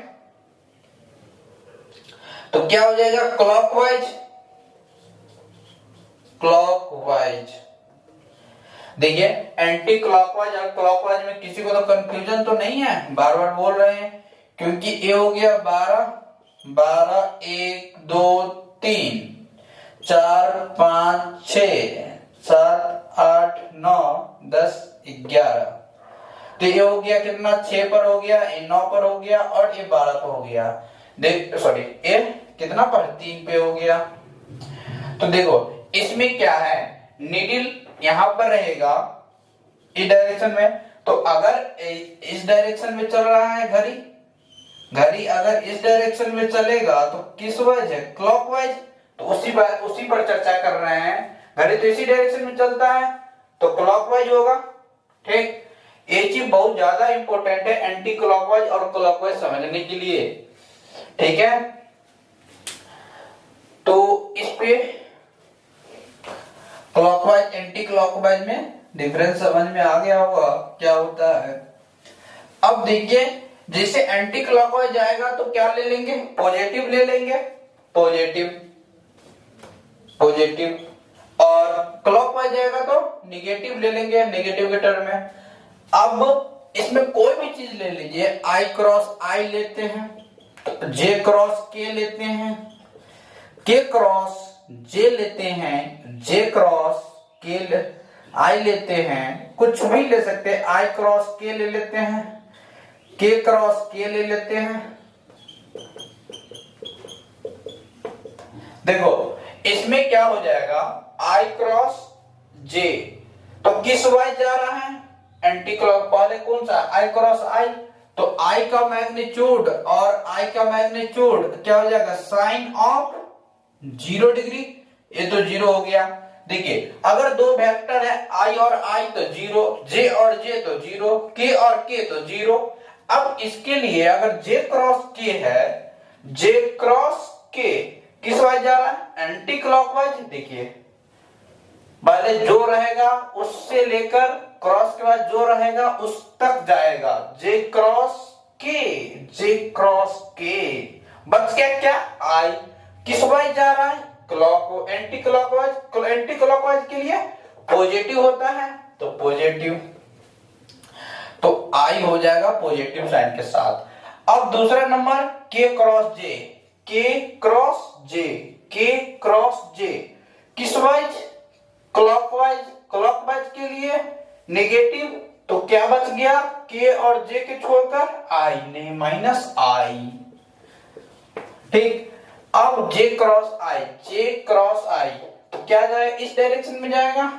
तो क्या हो जाएगा, क्लॉकवाइज, क्लॉकवाइज। देखिए एंटी क्लॉकवाइज और क्लॉकवाइज में किसी को तो कंफ्यूजन तो नहीं है, बार बार बोल रहे हैं, क्योंकि ये हो गया 12 12 1 2 3 4 5 6 7 8 9 10 11, तो ये हो गया कितना, 6 पर हो गया, ये 9 पर हो गया और ये 12 पर हो गया। देख सॉरी, ये कितना पर, 3 पे हो गया। तो देखो इसमें क्या है, नीडल यहां पर रहेगा इस डायरेक्शन में, तो अगर इस डायरेक्शन में चल रहा है घड़ी, घड़ी अगर इस डायरेक्शन में चलेगा तो किस वाइज है, क्लॉकवाइज। तो उसी पर चर्चा कर रहे हैं, घड़ी तो इसी डायरेक्शन में चलता है तो क्लॉकवाइज होगा। ठीक, ये चीज बहुत ज्यादा इंपॉर्टेंट है एंटी क्लॉकवाइज और क्लॉकवाइज समझने के लिए। ठीक है, तो इस पे क्लॉकवाइज एंटी क्लॉकवाइज में डिफरेंस समझ में आ गया होगा क्या होता है। अब देखिए जैसे एंटी क्लॉकवाइज जाएगा तो क्या ले लेंगे, पॉजिटिव ले लेंगे, पॉजिटिव पॉजिटिव, और क्लॉकवाइज जाएगा तो निगेटिव ले लेंगे, निगेटिव के टर्म में। अब इसमें कोई भी चीज ले लीजिए, आई क्रॉस आई लेते हैं, जे क्रॉस के लेते हैं, के क्रॉस जे लेते हैं, जे क्रॉस के आई लेते हैं, कुछ भी ले सकते हैं, आई क्रॉस के ले लेते हैं, के क्रॉस के ले लेते हैं। देखो इसमें क्या हो जाएगा, आई क्रॉस जे, तो किस वाइज जा रहा है, एंटी क्लॉक, पहले कौन सा, आई क्रॉस आई, तो आई का मैग्नीट्यूड और आई का मैग्नीट्यूड क्या हो जाएगा, साइन ऑफ 0 डिग्री, ये तो 0 हो गया। देखिए अगर दो वेक्टर है आई और आई तो 0, जे और जे तो 0, के और के तो 0। अब इसके लिए अगर जे क्रॉस के है, जे क्रॉस के किस वाइज जा रहा है, एंटी क्लॉकवाइज। देखिए पहले जो रहेगा उससे लेकर क्रॉस के बाद जो रहेगा उस तक जाएगा, जे क्रॉस के, जे क्रॉस के, बच गया क्या, आई किस वाइज जा रहा है, clock, anti clockwise. Anti clockwise के लिए पॉजिटिव होता है तो पॉजिटिव। तो आई हो जाएगा पॉजिटिव साइन के साथ। अब दूसरा नंबर के क्रॉस जे, के क्रॉस जे, के क्रॉस जे किस वाइज, क्लॉकवाइज, क्लॉकवाइज के लिए नेगेटिव, तो क्या बच गया के और जे के छोड़कर आई ने माइनस आई। ठीक, अब जे क्रॉस आई, जे क्रॉस आई तो क्या जाएगा, इस डायरेक्शन में जाएगा,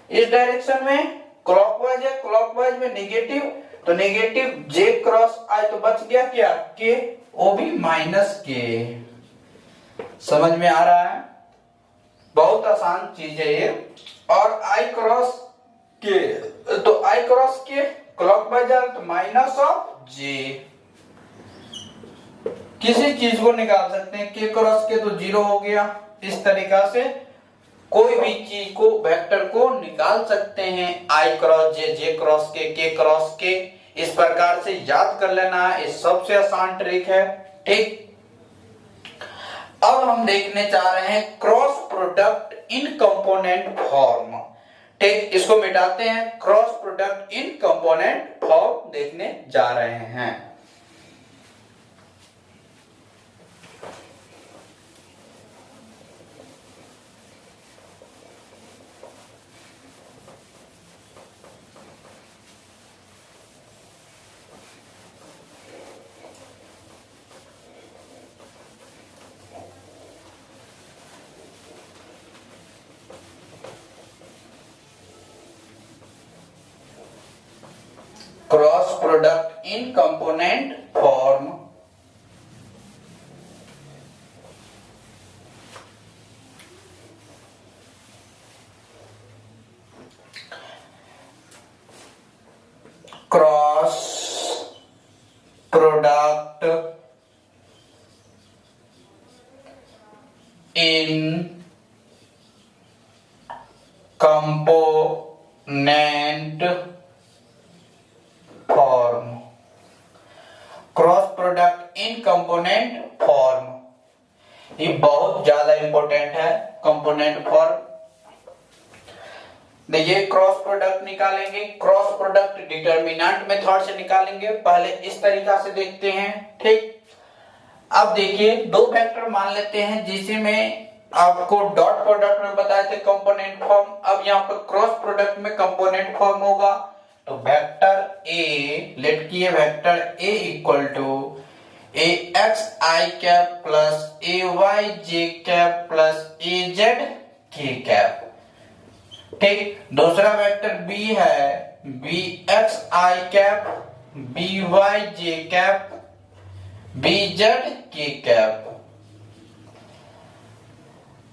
इस डायरेक्शन में क्लॉकवाइज है, क्लॉकवाइज में नेगेटिव, तो नेगेटिव जे क्रॉस आई तो बच गया क्या के, वो भी माइनस के। समझ में आ रहा है, बहुत आसान चीज है ये। और आई क्रॉस के, तो आई क्रॉस के क्लॉकवाइज है तो माइनस ऑफ जे। किसी चीज को निकाल सकते हैं, के क्रॉस के तो जीरो हो गया। इस तरीका से कोई भी चीज को, वेक्टर को निकाल सकते हैं, आई क्रॉस जे, जे क्रॉस के क्रॉस के। इस प्रकार से याद कर लेना है, ये सबसे आसान ट्रिक है। ठीक, अब हम देखने जा रहे हैं cross product in component form. ठीक, इसको मिटाते हैं, cross product in component form देखने जा रहे हैं। Cross product in component form. Cross product in component form, cross product in component form, ये बहुत ज्यादा इंपॉर्टेंट है। कंपोनेंट फॉर्म देखिए, क्रॉस प्रोडक्ट निकालेंगे, क्रॉस प्रोडक्ट डिटरमिनेंट मेथड से निकालेंगे। पहले इस तरीका से देखते हैं। ठीक, अब देखिए दो वेक्टर मान लेते हैं जिसे मैं आपको डॉट प्रोडक्ट में बताए थे कंपोनेंट फॉर्म। अब यहाँ पर क्रॉस प्रोडक्ट में कंपोनेंट फॉर्म होगा, तो वेक्टर ए, लेट किए vector a equal to a x i cap plus a y j cap plus a z k cap. ठीक, दूसरा वेक्टर बी है b x i cap b y j cap b z k cap.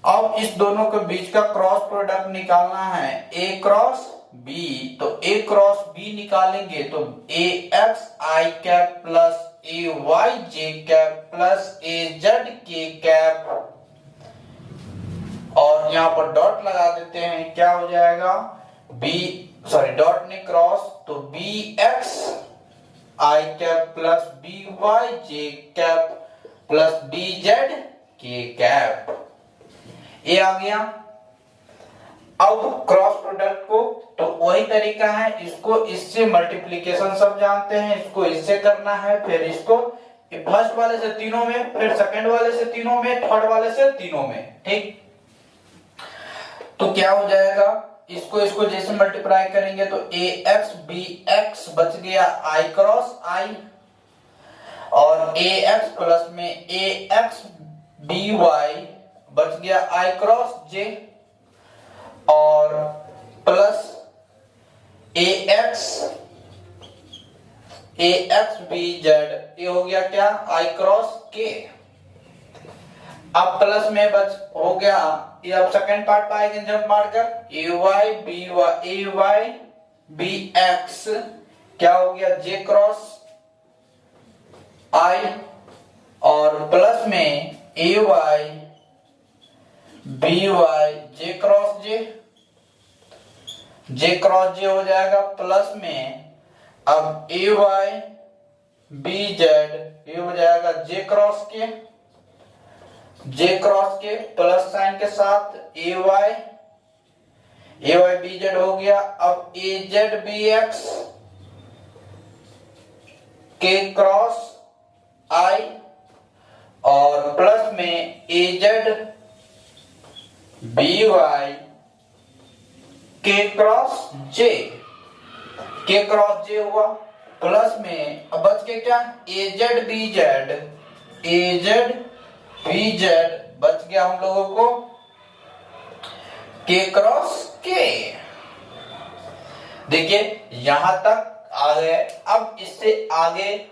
अब इस दोनों के बीच का cross product निकालना है, ए क्रॉस बी, तो ए क्रॉस बी निकालेंगे तो ए x i cap plus a y j cap plus a z k cap, और यहां पर डॉट लगा देते हैं, क्या हो जाएगा बी, सॉरी डॉट ने क्रॉस, तो B x i cap plus B y j cap plus B z k cap, ये आ गया। अब क्रॉस प्रोडक्ट को, तो वही तरीका है, इसको इससे मल्टीप्लिकेशन सब जानते हैं, इसको इससे करना है, फिर इसको फर्स्ट वाले से तीनों में, फिर सेकंड वाले से तीनों में, थर्ड वाले से तीनों में। ठीक, तो क्या हो जाएगा, इसको इसको जैसे मल्टीप्लाई करेंगे तो ए एक्स बी एक्स बच गया आई क्रॉस आई, और ए एक्स प्लस में ए एक्स बी वाई बच गया आई क्रॉस जे, और प्लस ए एक्स बी जेड, ये हो गया क्या आई क्रॉस के। अब प्लस में बच हो गया, ये अब सेकंड पार्ट पाएंगे जब मारकर ए वाई बी एक्स, क्या हो गया जे क्रॉस आई, और प्लस में ए वाई बी वाई जे क्रॉस जे हो जाएगा, प्लस में अब ए वाई बी जेड, ये हो जाएगा जे क्रॉस के प्लस साइन के साथ ए वाई बी जेड हो गया। अब ए जेड बी एक्स के क्रॉस आई और प्लस में ए जेड बी वाई के क्रॉस जे, के क्रॉस जे हुआ, प्लस में अब बच के क्या, ए जेड बी जेड, ए जेड बी जेड बच गया हम लोगों को के क्रॉस के। देखिए यहां तक आ गए। अब इससे आगे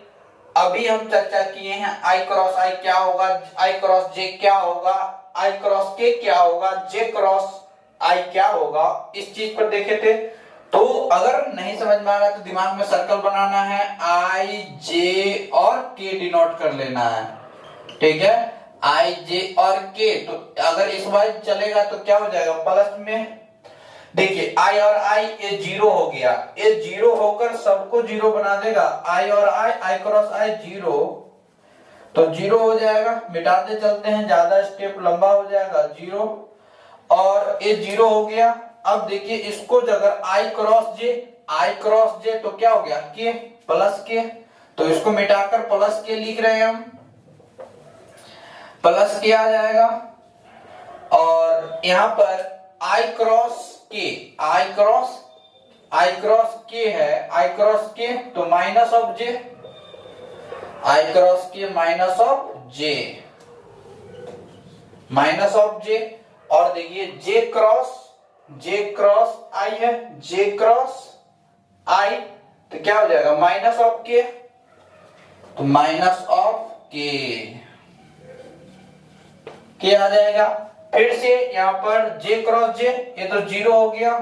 अभी हम चर्चा किए हैं आई क्रॉस आई क्या होगा, आई क्रॉस जे क्या होगा, आई क्रॉस के क्या होगा, जे क्रॉस आई क्या होगा, इस चीज पर देखे थे। तो अगर नहीं समझ में आ रहा तो दिमाग में सर्कल बनाना है, आई जे और के डिनोट कर लेना है, ठीक है, आई जे और के। तो अगर इस बार चलेगा तो क्या हो जाएगा, प्लस में देखिए आई और आई ये जीरो हो गया, ये जीरो होकर सबको जीरो बना देगा, आई और आई क्रॉस आई जीरो, तो जीरो हो जाएगा, मिटाते चलते हैं, ज्यादा स्टेप लंबा हो जाएगा, जीरो और ये जीरो हो गया। अब देखिए इसको अगर आई क्रॉस जे तो क्या हो गया, के प्लस के, तो इसको मिटाकर प्लस के लिख रहे हैं हम, प्लस के आ जाएगा। और यहां पर आई क्रॉस के, आई क्रॉस के है, आई क्रॉस के तो minus of J, I cross K minus of J, minus of J. और देखिए जे क्रॉस आई है, जे क्रॉस आई तो क्या हो जाएगा, माइनस ऑफ के, तो माइनस ऑफ के आ जाएगा। फिर से यहां पर जे क्रॉस जे, ये तो जीरो हो गया,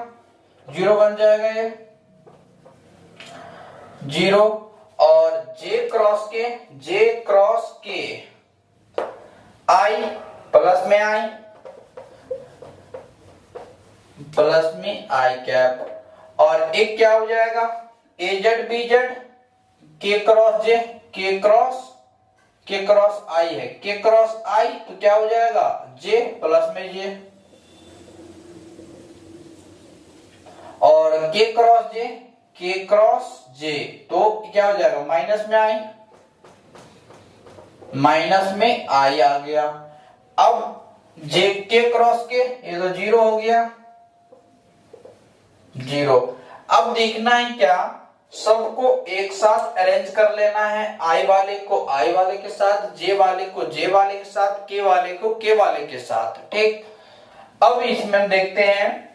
जीरो बन जाएगा ये जीरो, और जे क्रॉस के आई प्लस में आई, प्लस में आई कैप, और एक क्या हो जाएगा, ए जेड बी जेड के क्रॉस जे, के क्रॉस आई है, के क्रॉस आई तो क्या हो जाएगा, जे प्लस में जे, और के क्रॉस जे तो क्या हो जाएगा, माइनस में आई आ गया। अब जे के क्रॉस के ये तो जीरो हो गया, जीरो। अब देखना है क्या, सबको एक साथ अरेंज कर लेना है, आई वाले को आई वाले के साथ, जे वाले को जे वाले के साथ, के वाले को के वाले के साथ, ठीक। अब इसमें देखते हैं,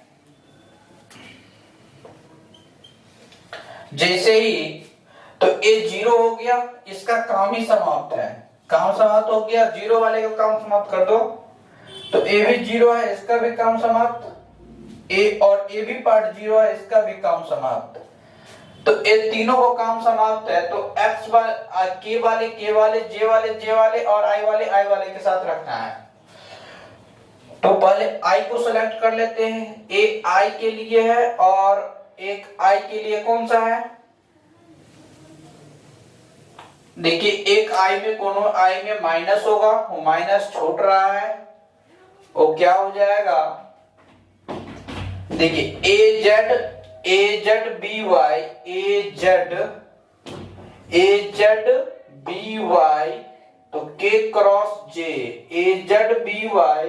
जैसे ही तो ये जीरो हो गया, इसका काम ही समाप्त है, काम समाप्त हो गया, जीरो वाले का काम समाप्त कर दो, तो ए भी जीरो है, इसका भी काम समाप्त, ए और ए भी पार्ट जीरो है, इसका भी काम समाप्त, तो ये तीनों को काम समाप्त है। तो एक्स के वाले जे वाले और आई वाले के साथ रखना है। तो पहले आई को सेलेक्ट कर लेते हैं, एक आई के लिए है और एक आई के लिए कौन सा है, देखिए एक आई में कोनो आई में माइनस होगा, वो माइनस छूट रहा है, वो क्या हो जाएगा, देखिए ए जेड बी वाई, ए जेड बी वाई तो के क्रॉस जे, ए जेड बी वाई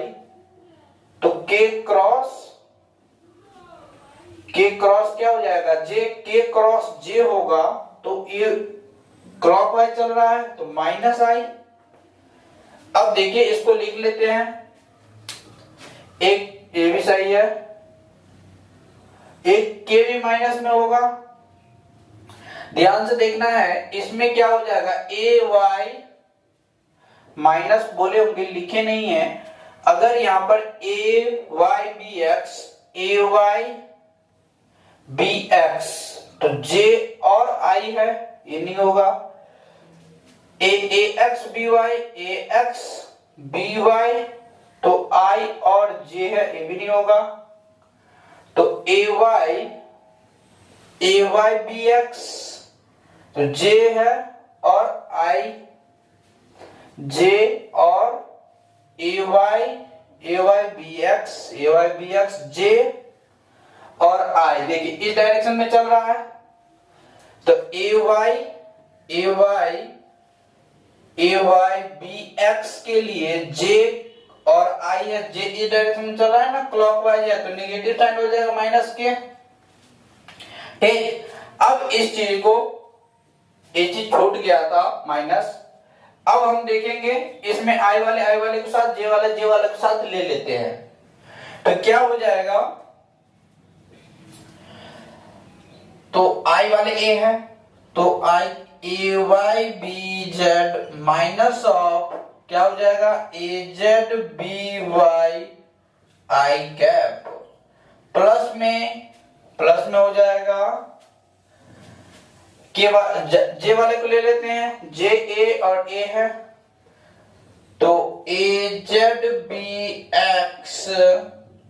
तो के क्रॉस क्या हो जाएगा, जे के क्रॉस जे होगा, तो ये क्लॉकवाइज चल रहा है तो माइनस आई। अब देखिए इसको लिख लेते हैं, एक ये भी सही है, एक के भी माइनस में होगा, ध्यान से देखना है, इसमें क्या हो जाएगा, ए वाई माइनस बोले होंगे, लिखे नहीं है, अगर यहां पर ए वाई बी एक्स तो जे और आई है, ये नहीं होगा, ए एक्स बी वाई तो आई और जे है, ये भी नहीं होगा, तो ए वाई बी एक्स तो जे है और आई जे और ए वाई बी एक्स जे और आई, देखिए इस डायरेक्शन में चल रहा है, तो ए वाई ए वाई बी एक्स के लिए जे और आई है, जे इस डायरेक्शन में चल रहा है ना, क्लॉकवाइज है, तो नेगेटिव साइन हो जाएगा माइनस के। ठीक, अब इस चीज को, ये चीज छूट गया था माइनस। अब हम देखेंगे इसमें आई वाले के साथ जे वाले के साथ ले लेते हैं, तो क्या हो जाएगा, तो आई वाले ए है, तो I A Y B Z minus of क्या हो जाएगा, A Z B Y I cap, plus में हो जाएगा जे वाले को ले लेते हैं, जे ए और ए है, तो A Z B x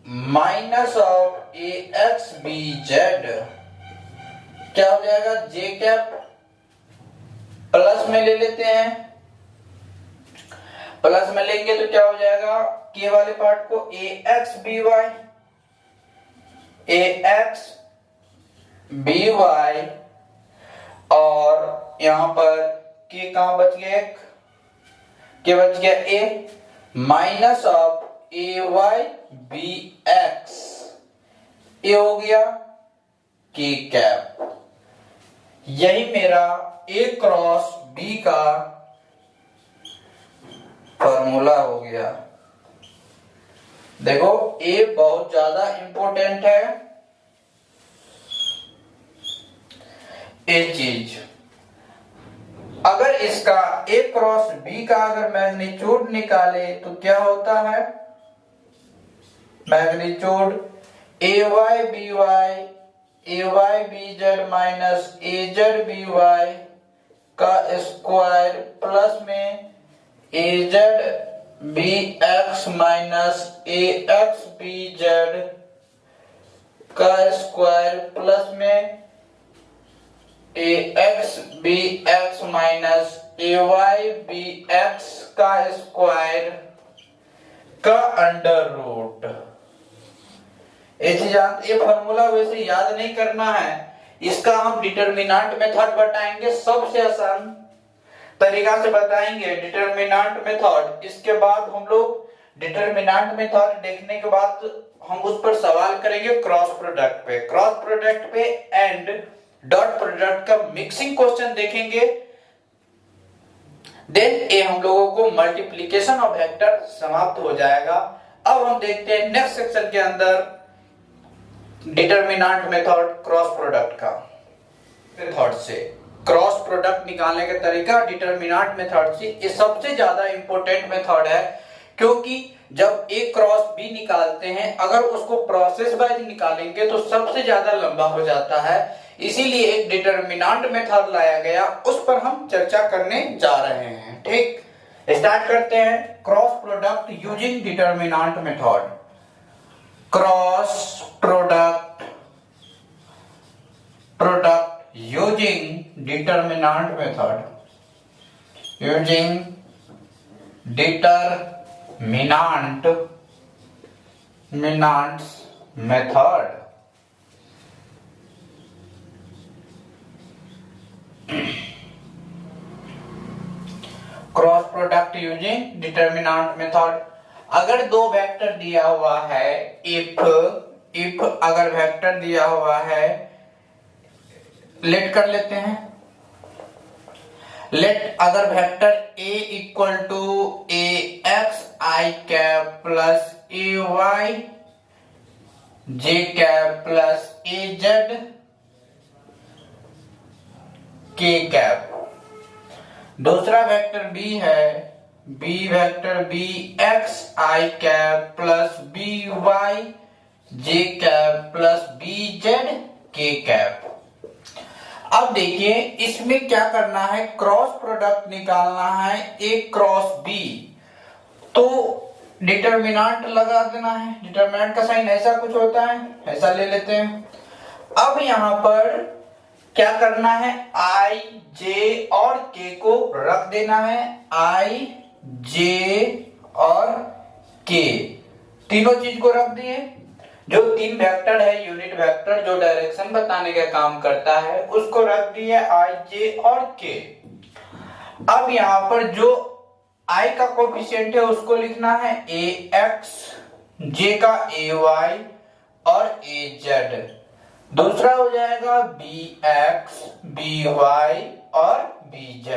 minus of A x B Z क्या हो जाएगा, जे कैप, प्लस में ले लेते हैं, प्लस में लेंगे तो क्या हो जाएगा, के वाले पार्ट को ए एक्स बी वाई, ए एक्स बी वाई, और यहां पर के कहां बच गया, एक के बच गया A, minus of A Y B X, A हो गया के कैप। यही मेरा ए क्रॉस बी का फॉर्मूला हो गया। देखो ए बहुत ज्यादा इंपॉर्टेंट है, एक चीज, अगर इसका ए क्रॉस बी का अगर मैग्नीट्यूड निकाले तो क्या होता है, magnitude a Y B Z minus A Z B y का स्क्वायर प्लस में a Z B x minus A x B z का स्क्वायर प्लस में a x b x minus a Y B x का square का under root. ये formula वैसे याद नहीं करना है, इसका हम डिटरमिनेंट मेथड बताएंगे, सबसे आसान तरीका से बताएंगे डिटरमिनेंट मेथड। इसके बाद हम लोग डिटरमिनेंट मेथड देखने के बाद हम उस पर सवाल करेंगे क्रॉस प्रोडक्ट पे एंड डॉट प्रोडक्ट का मिक्सिंग क्वेश्चन देखेंगे। देन ये हम लोगों को मल्टीप्लिकेशन ऑफ वेक्टर समाप्त हो जाएगा। अब हम देखते हैं नेक्स्ट सेक्शन के अंदर डिटरमिनेंट मेथड क्रॉस प्रोडक्ट का। मेथड से क्रॉस प्रोडक्ट निकालने का तरीका डिटरमिनेंट मेथड से, ये सबसे ज्यादा इंपॉर्टेंट मेथड है, क्योंकि जब ए क्रॉस बी निकालते हैं अगर उसको प्रोसेस वाइज निकालेंगे तो सबसे ज्यादा लंबा हो जाता है, इसीलिए एक डिटरमिनेंट मेथड लाया गया, उस पर हम चर्चा करने जा रहे हैं। ठीक, स्टार्ट करते हैं cross product using determinant method. Cross product using determinant method, using determinant method। Cross product using determinant method. अगर दो वेक्टर दिया हुआ है, इफ अगर वेक्टर दिया हुआ है, लेट कर लेते हैं, लेट अगर vector a equal to a x i cap plus a y j cap plus a z k cap, दूसरा वेक्टर b है, b vector b x i cap plus b y j cap plus b z k cap. अब देखिए इसमें क्या करना है, cross product निकालना है ए क्रॉस बी, तो डिटरमिनेंट लगा देना है। डिटरमिनेंट का साइन ऐसा कुछ होता है, ऐसा ले लेते हैं। अब यहां पर क्या करना है, आई जे और के को रख देना है, आई जे और के तीनों चीज को रख दिए। जो तीन वेक्टर है, यूनिट वेक्टर जो डायरेक्शन बताने का काम करता है, उसको रख दिया आई जे और के। अब यहाँ पर जो i का कोफिशिएंट है उसको लिखना है ax, j का ay और az। दूसरा हो जाएगा bx, by और bz।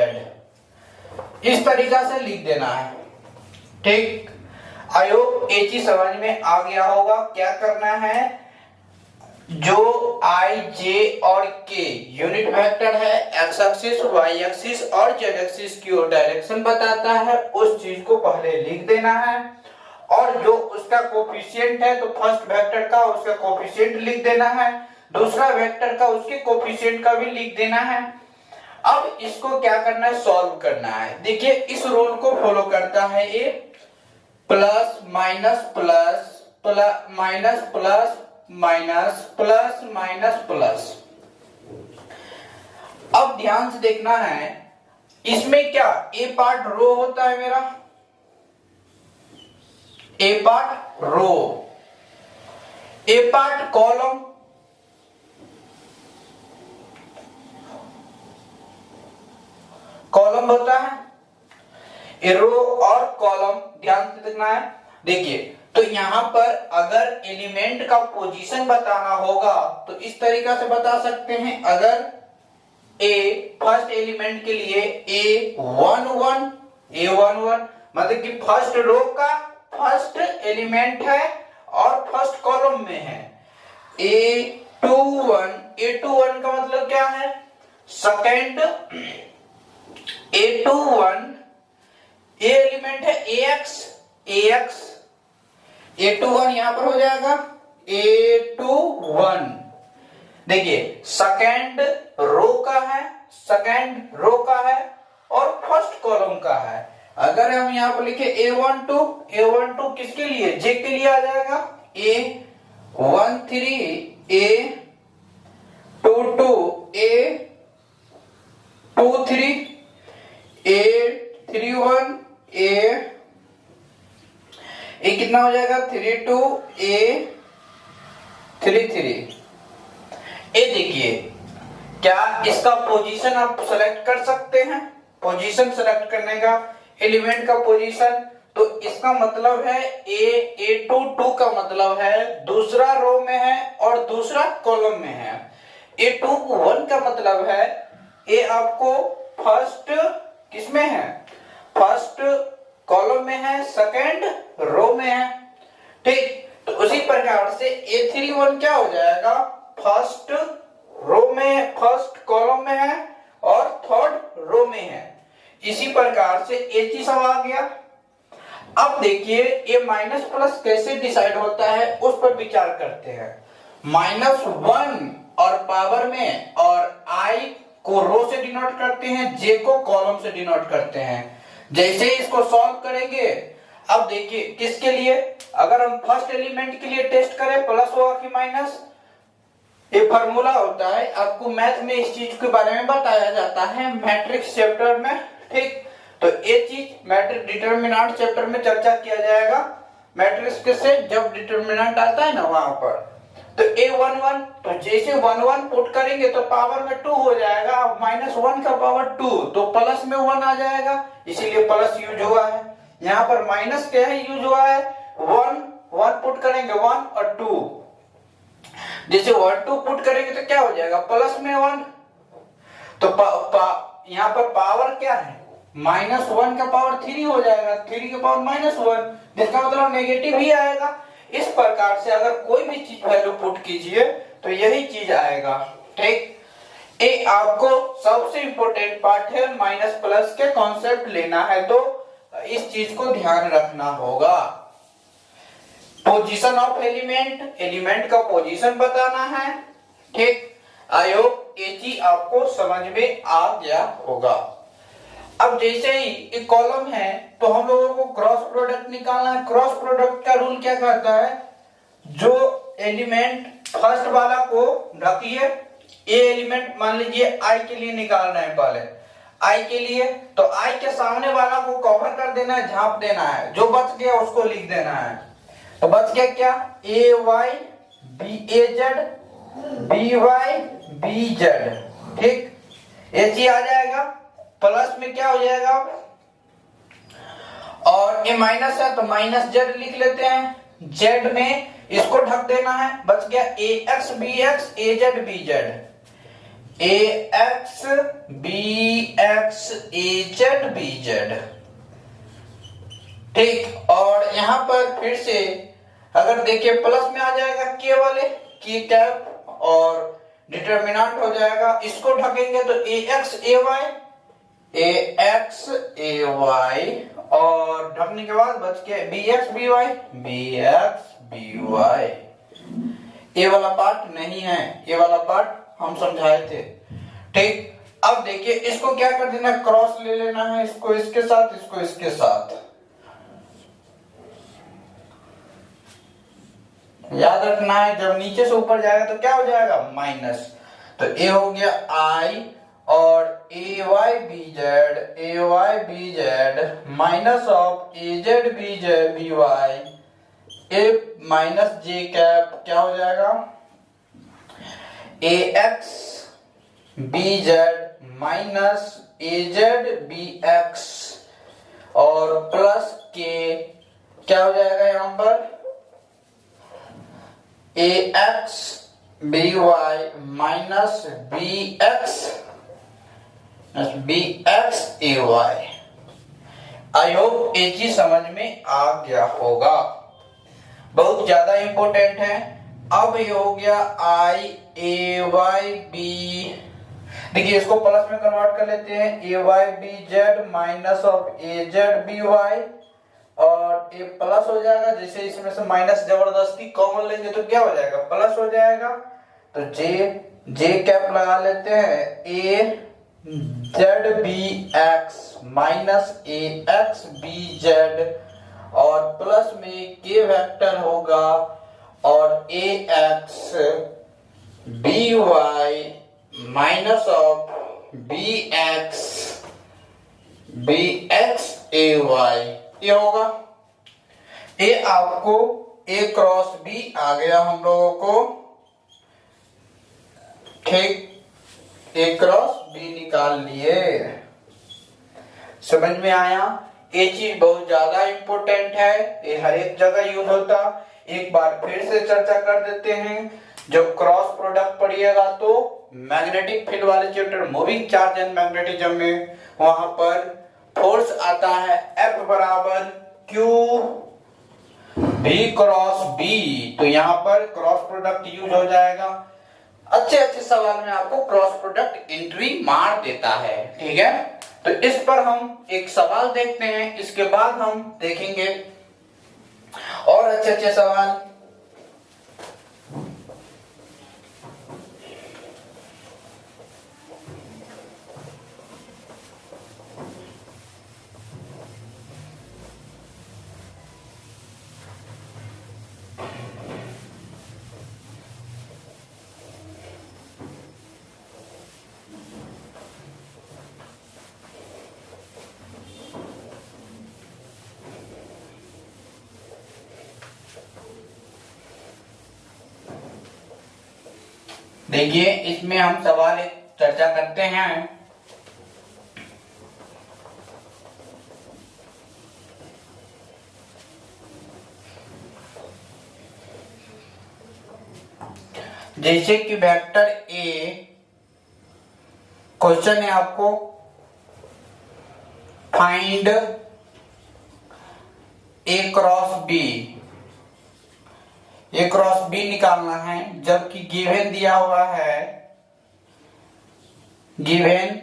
इस तरीका से लिख देना है। ठीक, आई होप ये चीज समझ में आ गया होगा। क्या करना है, जो i, j और k यूनिट वेक्टर है, x एक्सिस, y एक्सिस और z एक्सिस की ओर डायरेक्शन बताता है, उस चीज को पहले लिख देना है। और जो उसका कोफिशिएंट है तो फर्स्ट वेक्टर का उसका कोफिशिएंट लिख देना है, दूसरा वेक्टर का उसके कोफिशिएंट का भी लिख देना है। अब इसको क्या करना है, सॉल्व करना है। देखिए इस रूल को फॉलो करता है ये, plus minus plus minus plus minus plus minus plus. अब ध्यान से देखना है, इसमें क्या ए पार्ट रो होता है मेरा, ए पार्ट रो, ए पार्ट कॉलम, कॉलम होता है, ए रो और कॉलम। ध्यान से देखना है। देखिए तो यहां पर अगर एलिमेंट का पोजीशन बताना होगा तो इस तरीका से बता सकते हैं। अगर ए फर्स्ट एलिमेंट के लिए A11 मतलब कि फर्स्ट रो का फर्स्ट एलिमेंट है और फर्स्ट कॉलम में है। A21 का मतलब क्या है, सेकंड। A21 ए एलिमेंट है AX, A21 यहां पर हो जाएगा A21। देखिए सेकंड रो का है और फर्स्ट कॉलम का है। अगर हम यहां पर लिखे A12 किसके लिए, J के लिए आ जाएगा, A13, A22, A23, A31, ए कितना हो जाएगा 32, A33। ए देखिए क्या इसका पोजीशन आप सेलेक्ट कर सकते हैं। पोजीशन सेलेक्ट करने का, एलिमेंट का पोजीशन, तो इसका मतलब है A22 का मतलब है दूसरा रो में है और दूसरा कॉलम में है। A21 का मतलब है ए आपको फर्स्ट किसमें है, फर्स्ट कॉलम में है, सेकंड रो में है। ठीक, तो उसी प्रकार से A31 क्या हो जाएगा, फर्स्ट रो में, फर्स्ट कॉलम में है और थर्ड रो में है। इसी प्रकार से ये चीज सब आ गया। अब देखिए ये माइनस प्लस कैसे डिसाइड होता है उस पर विचार करते हैं। -1 और पावर में, और i को रो से डिनोट करते हैं, j को कॉलम से डिनोट करते हैं। जैसे ही इसको सॉल्व करेंगे, अब देखिए किसके लिए, अगर हम फर्स्ट एलिमेंट के लिए टेस्ट करें प्लस होगा कि माइनस, ये फार्मूला होता है। आपको मैथ में इस चीज के बारे में बताया जाता है मैट्रिक्स चैप्टर में। ठीक, तो ये चीज मैट्रिक्स डिटरमिनेंट चैप्टर में चर्चा किया जाएगा। मैट्रिक्स के से जब डिटरमिनेंट आता है ना वहां पर, तो A11, तो जैसे 11 पुट करेंगे तो पावर में 2 हो जाएगा, -1 का पावर 2 तो प्लस में 1 आ जाएगा, इसीलिए प्लस यूज हुआ है। यहाँ पर माइनस क्या है यूज हुआ है, 1 पुट करेंगे 1 और 2, जैसे 1 2 पुट करेंगे तो क्या हो जाएगा, प्लस में 1। तो यहाँ पर पावर क्या है, -1 का पावर 3 हो जाएगा, 3 का पावर -1, जिसका मतलब नेगेटिव ही आएगा। इस प्रकार से अगर कोई भी चीज वैल्यू पुट कीजिए तो यही चीज आएगा। ठीक, ये आपको सबसे इंपॉर्टेंट पार्ट है, माइनस प्लस के कॉन्सेप्ट लेना है तो इस चीज को ध्यान रखना होगा। पोजीशन ऑफ एलिमेंट, एलिमेंट का पोजीशन बताना है। ठीक, आई होप ये चीज आपको समझ में आ गया होगा। अब जैसे ही एक कॉलम है तो हम लोगों को क्रॉस प्रोडक्ट निकालना है। क्रॉस प्रोडक्ट का रूल क्या कहता है, जो एलिमेंट फर्स्ट वाला को रखिए, ये एलिमेंट मान लीजिए i के लिए निकालना है, पहले i के लिए, तो i के सामने वाला को कवर कर देना है, झांप देना है, जो बच गया उसको लिख देना है। तो बच गया क्या, ay baz by bz। ठीक, ये चीज आ जाएगा। प्लस में क्या हो जाएगा, और ये माइनस है तो माइनस जेड लिख लेते हैं। जेड में इसको ढक देना है, बच गया ए एक्स बी एक्स ए जेड बी जेड, ए एक्स बी एक्स ए जेड बी जेड। ठीक, और यहां पर फिर से अगर देखिए प्लस में आ जाएगा के वाले के कैप और डिटरमिनेंट हो जाएगा, इसको ढकेंगे तो ए एक्स ए वाई और ढकने के बाद बच गया बी एक्स बी वाई। ए वाला पार्ट नहीं है, ये वाला पार्ट हम समझाए थे। ठीक, अब देखिए इसको क्या कर देना, क्रॉस ले लेना है, इसको इसके साथ, इसको इसके साथ। याद रखना है जब नीचे से ऊपर जाएगा तो क्या हो जाएगा, माइनस। तो ए हो गया आई और A Y B Z minus of A Z B Y A minus J cap क्या हो जाएगा, A x B Z minus A Z B X और प्लस के क्या हो जाएगा यहां पर, A x B Y minus B X A Y. I hope ये चीज समझ में आ गया होगा, बहुत ज्यादा इंपॉर्टेंट है। अब ये हो गया आई ए वाई बी, देखिए इसको प्लस में कन्वर्ट कर लेते हैं, A Y B Z minus of A Z B Y और ये प्लस हो जाएगा, जैसे इसमें से माइनस जबरदस्ती कॉमन लेंगे तो क्या हो जाएगा, प्लस हो जाएगा। तो जे कैप लगा लेते हैं, A Z B x minus A x B Z और प्लस में के वेक्टर होगा और A x B Y minus of B X A Y, ये होगा। ये आपको ए क्रॉस बी आ गया हम लोगों को। ठीक, ए क्रॉस बी निकाल लिए, समझ में आया। ये चीज बहुत ज्यादा इंपॉर्टेंट है, ये हर एक जगह यूज होता। एक बार फिर से चर्चा कर देते हैं, जब क्रॉस प्रोडक्ट पढ़िएगा तो मैग्नेटिक फील्ड वाले chapter moving charge and magnetism में वहां पर फोर्स आता है F बराबर Q V क्रॉस B, तो यहाँ पर क्रॉस प्रोडक्ट यूज हो जाएगा। अच्छे अच्छे सवाल में आपको क्रॉस प्रोडक्ट एंट्री मार देता है, ठीक है। तो इस पर हम एक सवाल देखते हैं, इसके बाद हम देखेंगे और अच्छे अच्छे सवाल। देखिए इसमें हम सवाल एक चर्चा करते हैं। जैसे कि वेक्टर ए, क्वेश्चन है आपको find a cross b, a cross b निकालना है, जबकि गिवन दिया हुआ है, given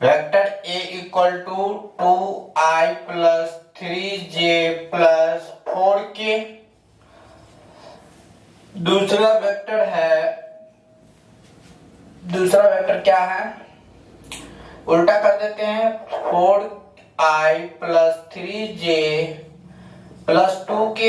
vector a equal to 2i plus 3j plus 4k। दूसरा वेक्टर क्या है, उल्टा कर देते हैं, 4i plus 3j plus 2k।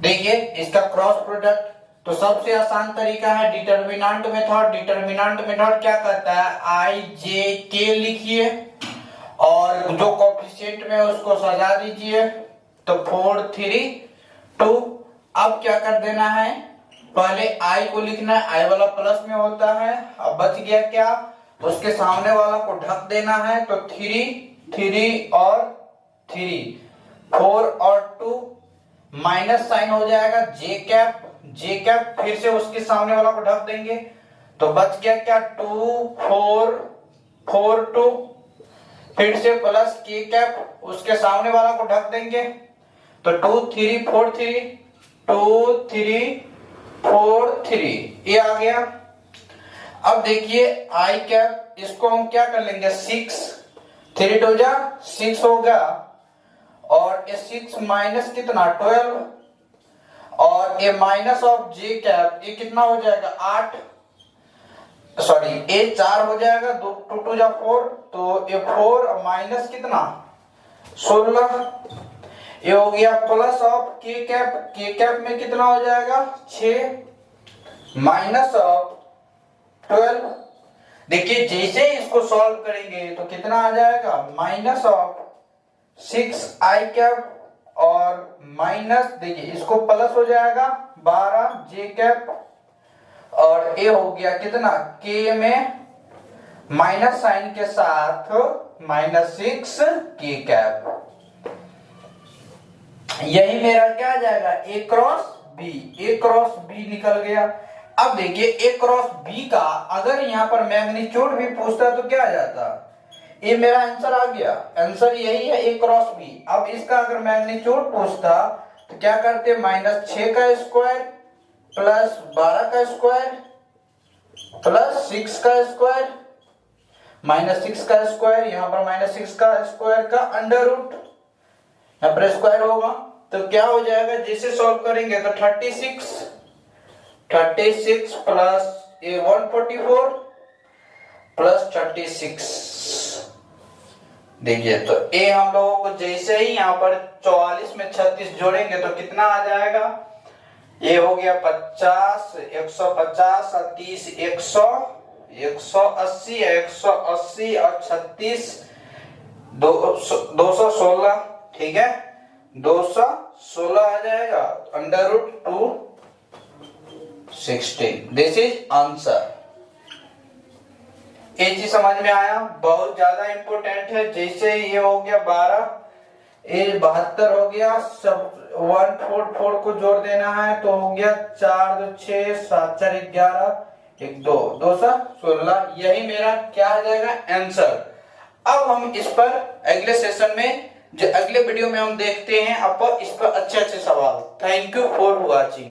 देखिए इसका क्रॉस प्रोडक्ट, तो सबसे आसान तरीका है डिटरमिनेंट मेथड। डिटरमिनेंट मेथड क्या करता है, आई जे के लिखिए और जो कोएफिशिएंट में उसको सजा दीजिए, तो 4 3 2। अब क्या कर देना है, पहले आई को लिखना है, आई वाला प्लस में होता है। अब बच गया क्या, उसके सामने वाला को ढक देना है, तो 3 3 और 3 4 और 2 माइनस साइन हो जाएगा जे कैप, फिर से उसके सामने वाला को ढक देंगे, तो बच गया क्या 2 4 4 2, फिर से प्लस के कैप, उसके सामने वाला को ढक देंगे, तो 2 3 4 3 2 3 4 3 ये आ गया। अब देखिए आई कैप, इसको हम क्या कर लेंगे 6 3 2 जा 6 होगा, और ये 6 माइनस कितना 12, और ये माइनस ऑफ जे कैप ये कितना हो जाएगा 8, सॉरी ये 4 हो जाएगा, 2 2 जा 4, तो ये 4 माइनस कितना 16, ये हो गया प्लस ऑफ के कैप में कितना हो जाएगा 6 माइनस ऑफ 12। देखिए जैसे ही इसको सॉल्व करेंगे तो कितना आ जाएगा माइनस ऑफ 6 आई कैप, और माइनस देखिए इसको प्लस हो जाएगा 12 जे कैप, और ये हो गया कितना के में माइनस साइन के साथ -6 के कैप। यही मेरा क्या आ जाएगा ए क्रॉस बी निकल गया। अब देखिए ए क्रॉस बी का अगर यहां पर मैग्नीट्यूड भी पूछता तो क्या आ जाता, ये मेरा आंसर आ गया, आंसर यही है ए क्रॉस बी। अब इसका अगर मैग्नीट्यूड पूछता तो क्या करते -6 का स्क्वायर प्लस 12 का स्क्वायर प्लस 6 का स्क्वायर -6 का स्क्वायर, यहां पर -6 का स्क्वायर का अंडर रूट, यहां पर स्क्वायर होगा, तो क्या हो जाएगा जिसे सॉल्व करेंगे तो 36 प्लस ये 144 प्लस 36। देखिए तो ए हम लोगों को जैसे ही यहाँ पर 44 में 36 जोड़ेंगे तो कितना आ जाएगा, ये हो गया 50 150 और 30 100 180 180 और 36 216, ठीक है 216 आ जाएगा under root 216। This is answer. ये चीज समझ में आया, बहुत ज्यादा इंपॉर्टेंट है। जैसे ये हो गया 12, ये 72 हो गया, सब 144 को जोड़ देना है तो हो गया 4 2 6 7 4 11 1 2 2 16, यही मेरा क्या आ जाएगा आंसर। अब हम इस पर अगले सेशन में जो अगले वीडियो में हम देखते हैं अब इस पर अच्छे अच्छे सवाल। Thank you for watching.